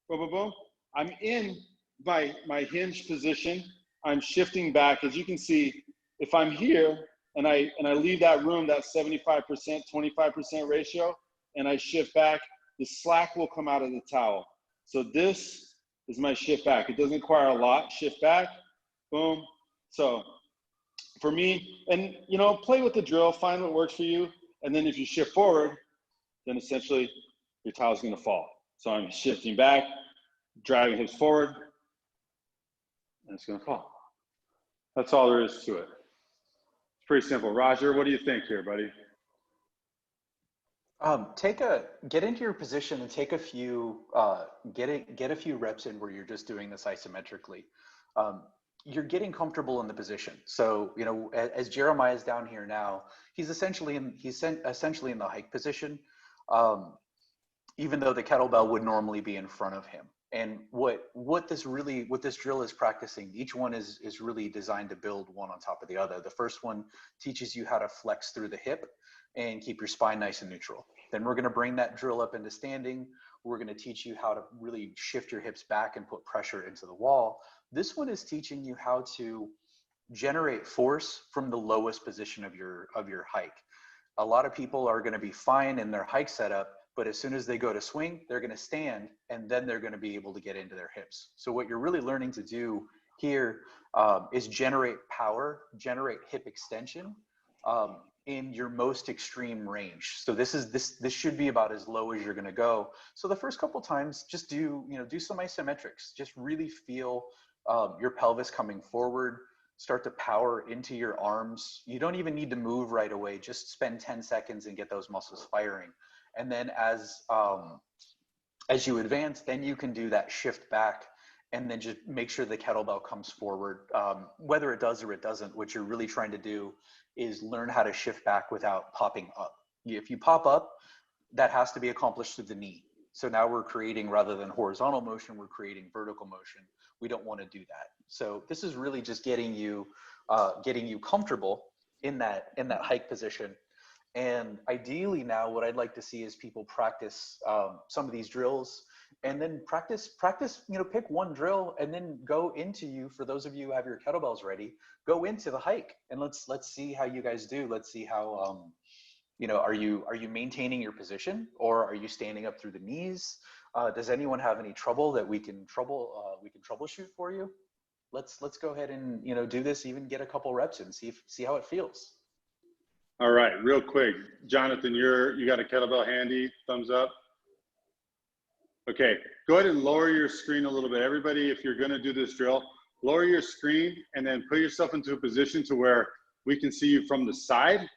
Boom, boom, boom. I'm in my hinge position. I'm shifting back. As you can see, if I'm here and I leave that room, that 75%, 25% ratio, and I shift back, the slack will come out of the towel. So this is my shift back. It doesn't require a lot. Shift back, boom. So for me, and you know, play with the drill, find what works for you. And then if you shift forward, then essentially your towel is gonna fall. So I'm shifting back, driving hips forward, and it's gonna fall. That's all there is to it. It's pretty simple. Roger, what do you think here, buddy? Get into your position and take a few, get a few reps in where you're just doing this isometrically. You're getting comfortable in the position. So, you know, as Jeremiah's down here now, he's essentially in the hike position, even though the kettlebell would normally be in front of him. And what this drill is practicing, each one is really designed to build one on top of the other. The first one teaches you how to flex through the hip and keep your spine nice and neutral. Then we're gonna bring that drill up into standing. We're gonna teach you how to really shift your hips back and put pressure into the wall. This one is teaching you how to generate force from the lowest position of your hike. A lot of people are going to be fine in their hike setup, but as soon as they go to swing, they're going to stand, and then they're going to be able to get into their hips. So what you're really learning to do here is generate power, generate hip extension in your most extreme range. So this should be about as low as you're going to go. So the first couple times, just do some isometrics. Just really feel your pelvis coming forward. Start to power into your arms. You don't even need to move right away. Just spend 10 seconds and get those muscles firing. And then as you advance, then you can do that shift back and then just make sure the kettlebell comes forward. Whether it does or it doesn't, what you're really trying to do is learn how to shift back without popping up. If you pop up, that has to be accomplished through the knee. So now we're creating, rather than horizontal motion, we're creating vertical motion. We don't want to do that. So this is really just getting you comfortable in that hike position. And ideally now what I'd like to see is people practice some of these drills, and then practice, pick one drill and then go into for those of you who have your kettlebells ready, go into the hike and let's see how you guys do. Let's see how, are you maintaining your position, or are you standing up through the knees? Does anyone have any trouble that we can troubleshoot for you? Let's go ahead and do this. Even get a couple reps in, see how it feels. All right, real quick, Jonathan, you got a kettlebell handy? Thumbs up. Okay, go ahead and lower your screen a little bit. Everybody, if you're going to do this drill, lower your screen and then put yourself into a position to where we can see you from the side.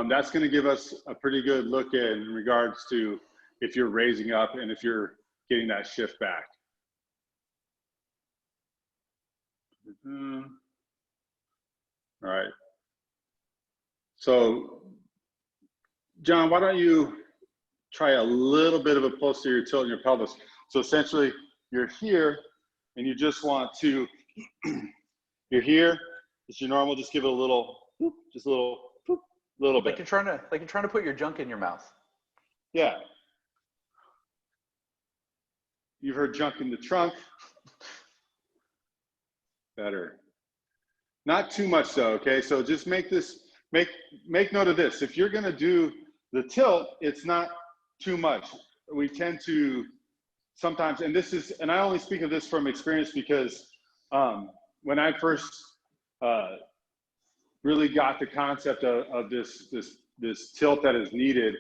That's going to give us a pretty good look in regards to if you're raising up and if you're getting that shift back. All right. So, John, why don't you try a little bit of a posterior tilt in your pelvis. So essentially, you're here and you just want to, you're here, it's your normal, just give it a little, just a little bit. Like you're trying to put your junk in your mouth. Yeah. You've heard junk in the trunk. Better. Not too much though, okay? So just make note of this. If you're gonna do the tilt, it's not too much. We tend to sometimes, and I only speak of this from experience because when I first really got the concept of this tilt that is needed,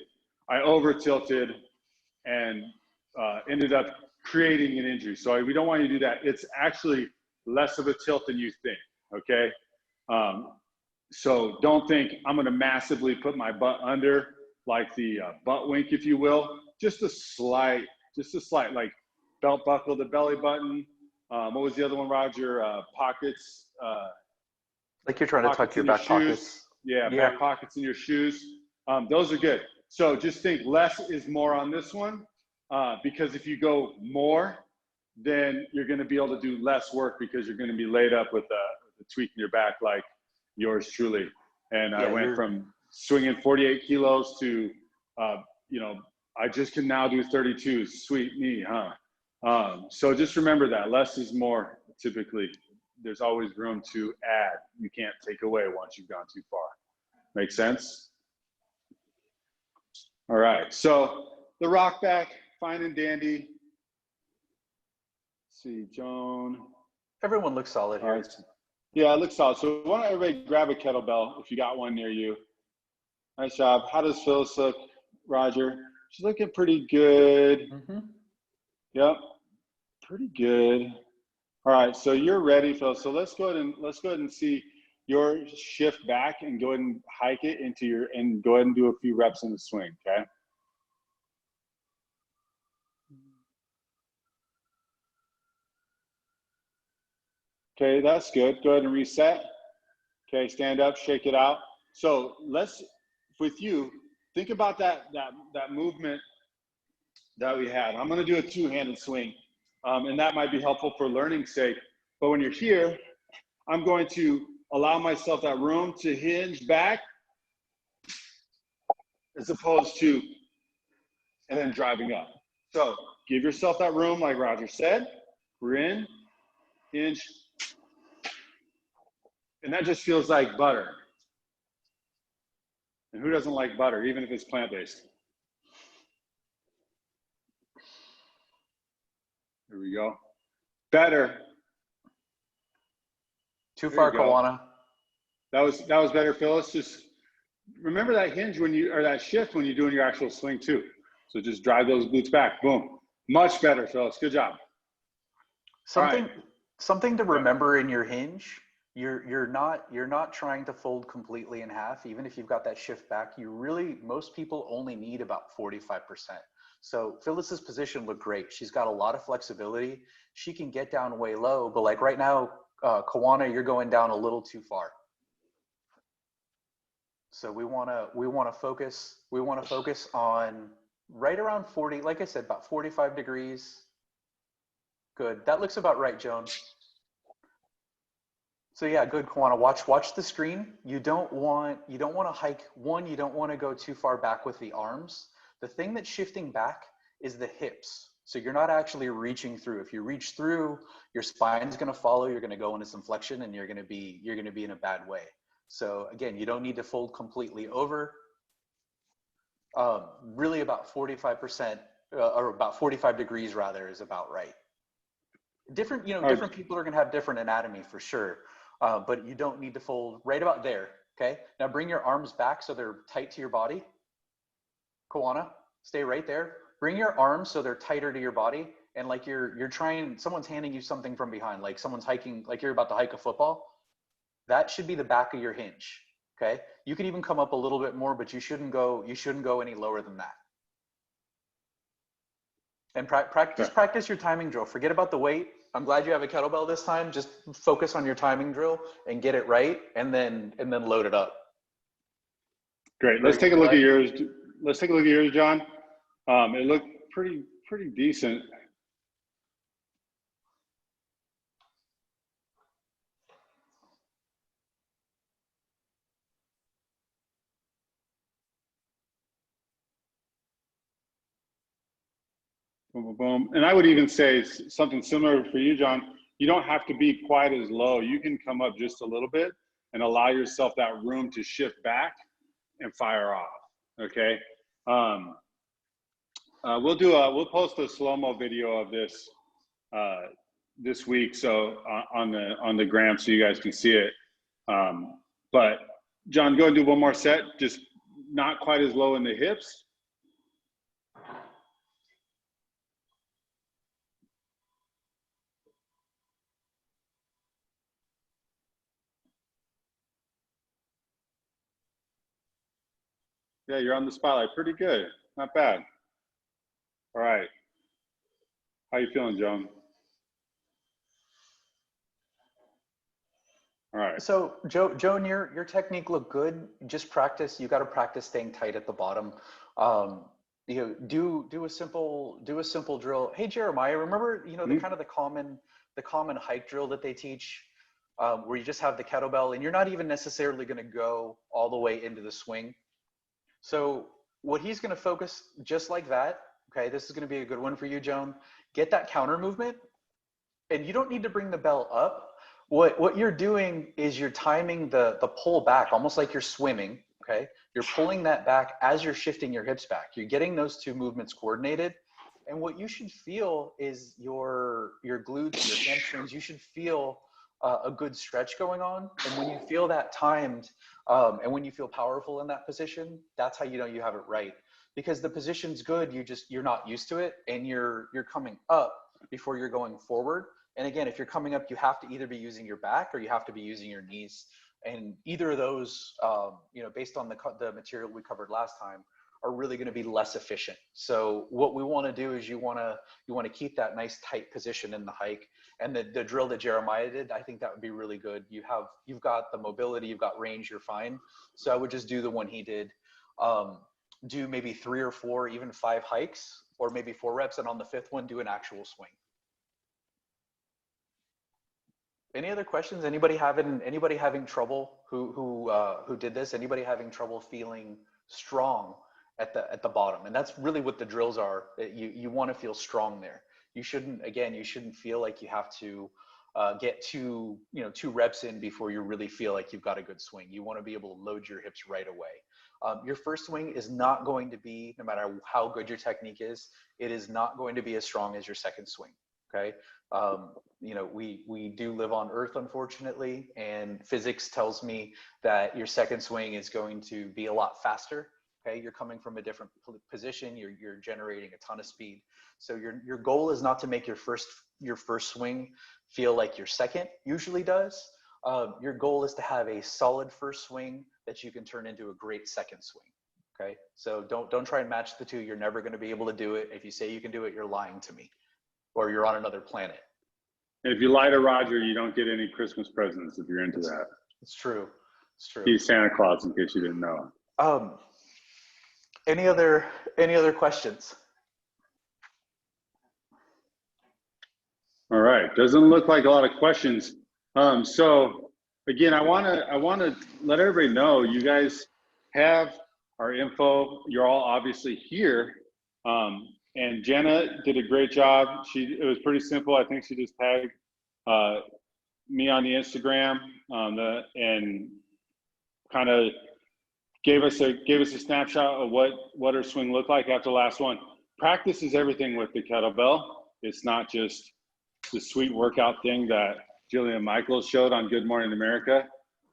I over tilted and ended up creating an injury. So we don't want you to do that. It's actually less of a tilt than you think, okay? So don't think I'm gonna massively put my butt under, like the butt wink, if you will. Just a slight, like belt buckle, the belly button. What was the other one, Roger? Pockets. Like you're trying to tuck your back pockets. Yeah, back pockets in your shoes. Those are good. So just think less is more on this one, because if you go more, then you're going to be able to do less work because you're going to be laid up with a tweak in your back like yours truly. And I went from swinging 48 kilos to, I just can now do 32s. Sweet me, huh? So just remember that less is more. Typically, there's always room to add. You can't take away once you've gone too far. Make sense? All right, so the rock back, fine and dandy. Let's see, Joan. Everyone looks solid here. Right. Yeah, it looks solid. So why don't everybody grab a kettlebell if you got one near you. Nice job. How does Phyllis look, Roger? She's looking pretty good. Mm-hmm. Yep, pretty good. All right, so you're ready, Phil. So let's go ahead and see your shift back and go ahead and hike it and go ahead and do a few reps in the swing, okay? Okay, that's good. Go ahead and reset. Okay, stand up, shake it out. So with you, think about that movement that we had. I'm gonna do a two-handed swing, and that might be helpful for learning's sake. But when you're here, I'm going to allow myself that room to hinge back as opposed to, and then driving up. So give yourself that room like Roger said. We're in, hinge, and that just feels like butter. And who doesn't like butter, even if it's plant-based? Here we go. Better. Too There far, you go. Kawana. That was better, Phyllis. Just remember that hinge when you, or that shift when you're doing your actual swing too. So just drive those glutes back. Boom. Much better, Phyllis. Good job. Something to remember in your hinge. You're not trying to fold completely in half. Even if you've got that shift back, most people only need about 45%. So Phyllis's position looked great. She's got a lot of flexibility. She can get down way low, but like right now, Kawana, you're going down a little too far. So we want to focus on right around 40, like I said, about 45 degrees. Good. That looks about right, Joan. So yeah, good, Kawana. Watch the screen. You don't want to hike. One, you don't want to go too far back with the arms. The thing that's shifting back is the hips. So you're not actually reaching through. If you reach through, your spine's going to follow. You're going to go into some flexion, and you're going to be in a bad way. So again, you don't need to fold completely over. Really about 45%, or about 45 degrees rather, is about right. Different people are going to have different anatomy for sure. But you don't need to fold right about there, okay? Now bring your arms back so they're tight to your body. Kawana, stay right there. Bring your arms so they're tighter to your body, and like someone's handing you something from behind, like someone's hiking, like you're about to hike a football. That should be the back of your hinge, okay? You can even come up a little bit more, but you shouldn't go any lower than that. And practice your timing drill. Forget about the weight. I'm glad you have a kettlebell this time. Just focus on your timing drill and get it right, and then load it up. Great. Let's take a look at yours. Let's take a look at yours, John. It looked pretty decent. Boom, boom, boom. And I would even say something similar for you, John. You don't have to be quite as low. You can come up just a little bit and allow yourself that room to shift back and fire off. Okay. We'll post a slow-mo video of this this week, so on the gram, so you guys can see it. But John, go and do one more set. Just not quite as low in the hips. Yeah, you're on the spotlight. Pretty good. Not bad. All right. How you feeling, Joan? All right. So Joan, your technique looked good. Just practice. You got to practice staying tight at the bottom. Do a simple drill. Hey Jeremiah, remember the common hike drill that they teach, where you just have the kettlebell and you're not even necessarily going to go all the way into the swing. So what he's going to focus just like that. Okay, this is going to be a good one for you, Joan. Get that counter movement, and you don't need to bring the bell up. What you're doing is you're timing the pull back, almost like you're swimming. Okay, you're pulling that back as you're shifting your hips back. You're getting those two movements coordinated, and what you should feel is your glutes, your hamstrings. You should feel a good stretch going on, and when you feel that timed, and when you feel powerful in that position, that's how you know you have it right. Because the position's good, you're not used to it, and you're coming up before you're going forward. And again, if you're coming up, you have to either be using your back or you have to be using your knees. And either of those, based on the material we covered last time, are really going to be less efficient. So what we want to do is you want to keep that nice tight position in the hike. And the drill that Jeremiah did, I think that would be really good. You've got the mobility, you've got range, you're fine. So I would just do the one he did. Do maybe 3 or 4, even 5 hikes, or maybe 4 reps, and on the 5th one, do an actual swing. Any other questions? Anybody having trouble who did this? Anybody having trouble feeling strong at the bottom? And that's really what the drills are. You want to feel strong there. You shouldn't feel like you have to get 2 reps in before you really feel like you've got a good swing. You want to be able to load your hips right away. Your first swing is not going to be, no matter how good your technique is, it is not going to be as strong as your second swing. Okay. You know, we do live on Earth, unfortunately, and physics tells me that your second swing is going to be a lot faster. Okay. You're coming from a different position. You're generating a ton of speed. So your goal is not to make your first swing feel like your second usually does. Your goal is to have a solid first swing that you can turn into a great second swing. Okay. So don't try and match the two. You're never going to be able to do it. If you say you can do it, you're lying to me, or you're on another planet. If you lie to Roger, you don't get any Christmas presents if you're into that. It's true. It's true. He's Santa Claus, in case you didn't know. Any other questions? All right. Doesn't look like a lot of questions. So again, I want to let everybody know you guys have our info. You're all obviously here. And Jenna did a great job. It was pretty simple. I think she just tagged me on the Instagram and kind of gave us a snapshot of what her swing looked like after the last one. Practice is everything with the kettlebell. It's not just the sweet workout thing that Jillian Michaels showed on Good Morning America.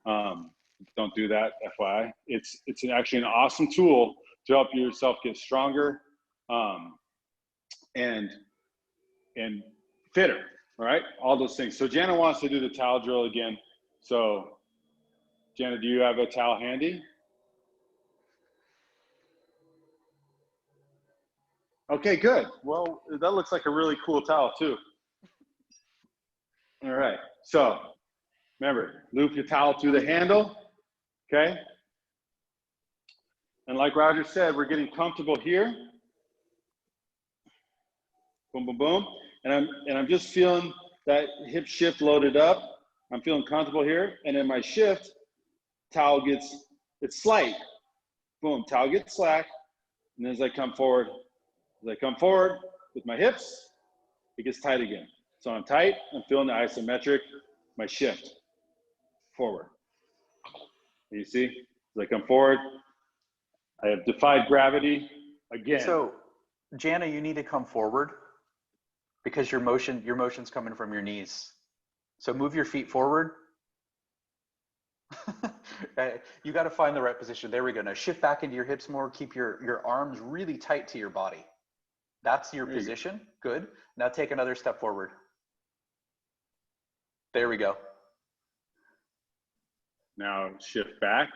Don't do that, FYI. It's actually an awesome tool to help yourself get stronger and fitter, all right? All those things. So Jana wants to do the towel drill again. So Jana, do you have a towel handy? Okay, good. Well, that looks like a really cool towel too. All right, so remember, loop your towel through the handle, okay? And like Roger said, we're getting comfortable here. Boom, boom, boom. And I'm just feeling that hip shift loaded up. I'm feeling comfortable here. And in my shift, towel it's slight. Boom, towel gets slack. And as I come forward with my hips, it gets tight again. So I'm tight, I'm feeling the isometric, my shift forward. And you see, as I come forward, I have defied gravity again. So Jana, you need to come forward because your motion's coming from your knees. So move your feet forward. You got to find the right position. There we go. Now shift back into your hips more. Keep your arms really tight to your body. That's your position. Good. Now take another step forward. There we go. Now shift back.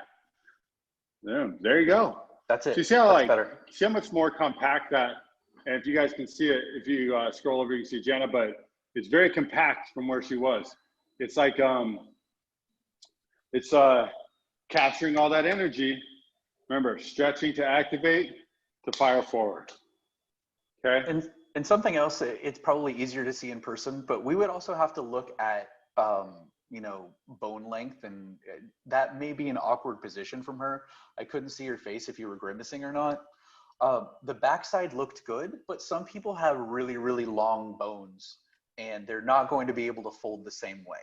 There you go. That's it. So you see how That's better. See how much more compact that, and if you guys can see it, if you scroll over, you can see Jenna, but it's very compact from where she was. It's like, it's capturing all that energy. Remember, stretching to activate, to fire forward. Okay. And something else, it's probably easier to see in person, but we would also have to look at, you know, bone length, and that may be an awkward position from her. I couldn't see her face if you were grimacing or not. The backside looked good, but some people have really, really long bones and they're not going to be able to fold the same way.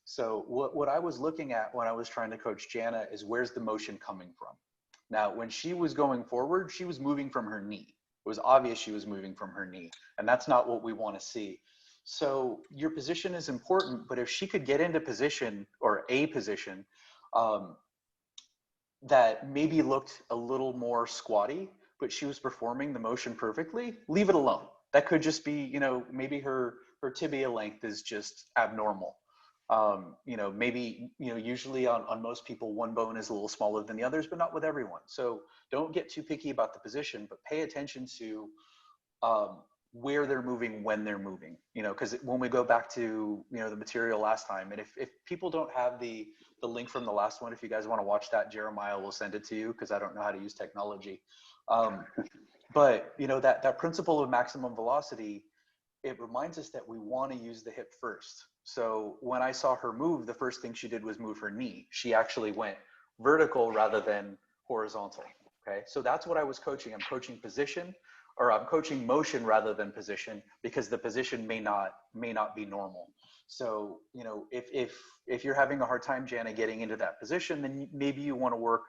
So what I was looking at when I was trying to coach Jana is where's the motion coming from? Now, when she was going forward, she was moving from her knee. It was obvious she was moving from her knee, and that's not what we want to see. So your position is important, but if she could get into position or a position that maybe looked a little more squatty, but she was performing the motion perfectly, leave it alone. That could just be, you know, maybe her tibia length is just abnormal. You know, maybe, you know, usually on most people, one bone is a little smaller than the others, but not with everyone. So don't get too picky about the position, but pay attention to where they're moving, when they're moving, you know, because when we go back to, you know, the material last time, and if people don't have the link from the last one, if you guys want to watch that, Jeremiah will send it to you because I don't know how to use technology. But, you know, that principle of maximum velocity, it reminds us that we want to use the hip first. So when I saw her move, the first thing she did was move her knee. She actually went vertical rather than horizontal. Okay, so that's what I was coaching. I'm coaching position, or I'm coaching motion rather than position, because the position may not be normal. So, you know, if you're having a hard time, Jana, getting into that position, then maybe you want to work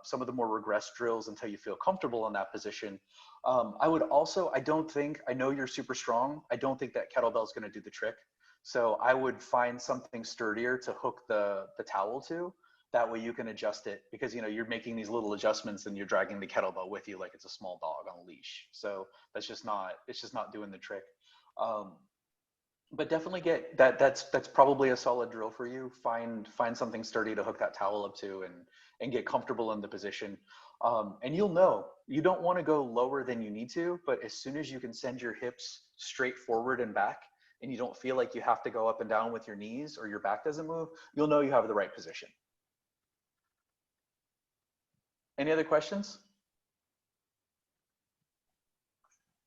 some of the more regress drills until you feel comfortable in that position. I would also, I know you're super strong. I don't think that kettlebell is going to do the trick. So I would find something sturdier to hook the towel to. That way you can adjust it, because you're making these little adjustments and you're dragging the kettlebell with you like it's a small dog on a leash. So it's just not doing the trick. But definitely get that's probably a solid drill for you. Find something sturdy to hook that towel up to and get comfortable in the position. And you'll know you don't want to go lower than you need to, but as soon as you can send your hips straight forward and back, and you don't feel like you have to go up and down with your knees or your back doesn't move, you'll know you have the right position. Any other questions?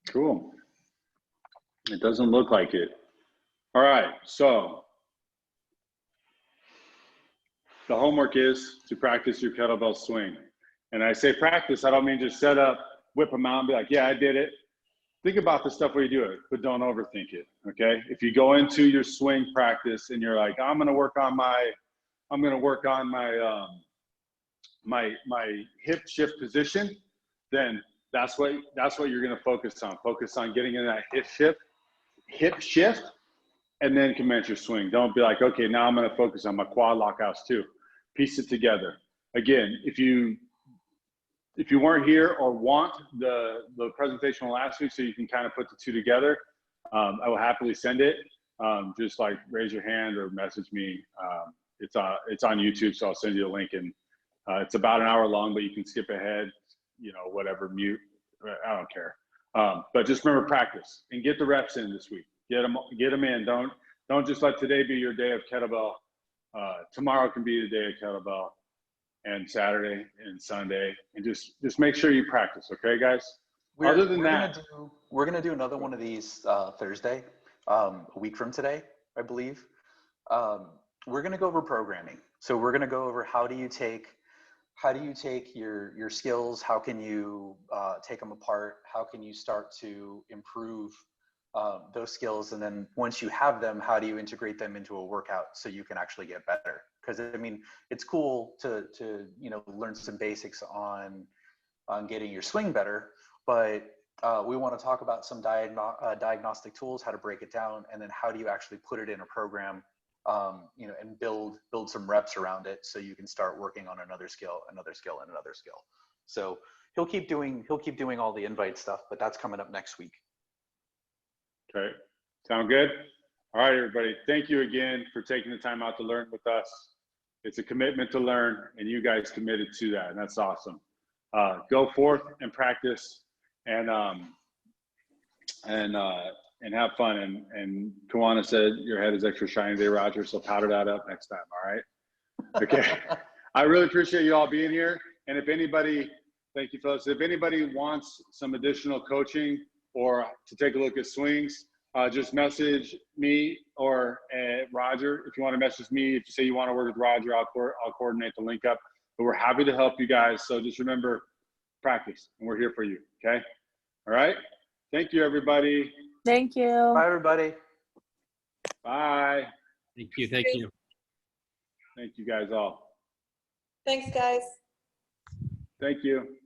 Cool. It doesn't look like it. All right, so the homework is to practice your kettlebell swing. And I say practice, I don't mean just set up, whip them out and be like, yeah, I did it. Think about the stuff where you do it, but don't overthink it, okay? If you go into your swing practice and you're like, I'm gonna work on my my hip shift position, then that's what you're gonna focus on. Focus on getting in that hip shift, and then commence your swing. Don't be like, okay, now I'm gonna focus on my quad lockouts too. Piece it together. Again, if you weren't here or want the presentation last week so you can kind of put the two together, I will happily send it. Just like raise your hand or message me. It's on YouTube, so I'll send you a link, and it's about an hour long, but you can skip ahead, whatever, mute, I don't care. But just remember, practice and get the reps in this week. Get them in. Don't just let today be your day of kettlebell. Tomorrow can be the day of kettlebell, and Saturday and Sunday, and just make sure you practice. Okay, guys? We're gonna do another one of these Thursday, a week from today, I believe. We're gonna go over programming. So we're gonna go over how do you take your skills, how can you take them apart, how can you start to improve those skills, and then once you have them, how do you integrate them into a workout so you can actually get better? Because I mean, it's cool to learn some basics on getting your swing better, but we want to talk about some diagnostic tools, how to break it down, and then how do you actually put it in a program, and build some reps around it so you can start working on another skill, and another skill. So he'll keep doing all the invite stuff, but that's coming up next week. Okay, sound good? All right, everybody. Thank you again for taking the time out to learn with us. It's a commitment to learn, and you guys committed to that, and that's awesome. Go forth and practice, and have fun. And Kawana said your head is extra shiny today, Roger. So powder that up next time. All right. Okay. I really appreciate you all being here. And if anybody, thank you, fellas. If anybody wants some additional coaching or to take a look at swings, just message me or Roger. If you want to message me, if you say you want to work with Roger, I'll coordinate the link up. But we're happy to help you guys. So just remember, practice, and we're here for you. Okay. All right. Thank you, everybody. Thank you. Bye, everybody. Bye. Thank you. Thank you. Thank you guys all. Thanks, guys. Thank you.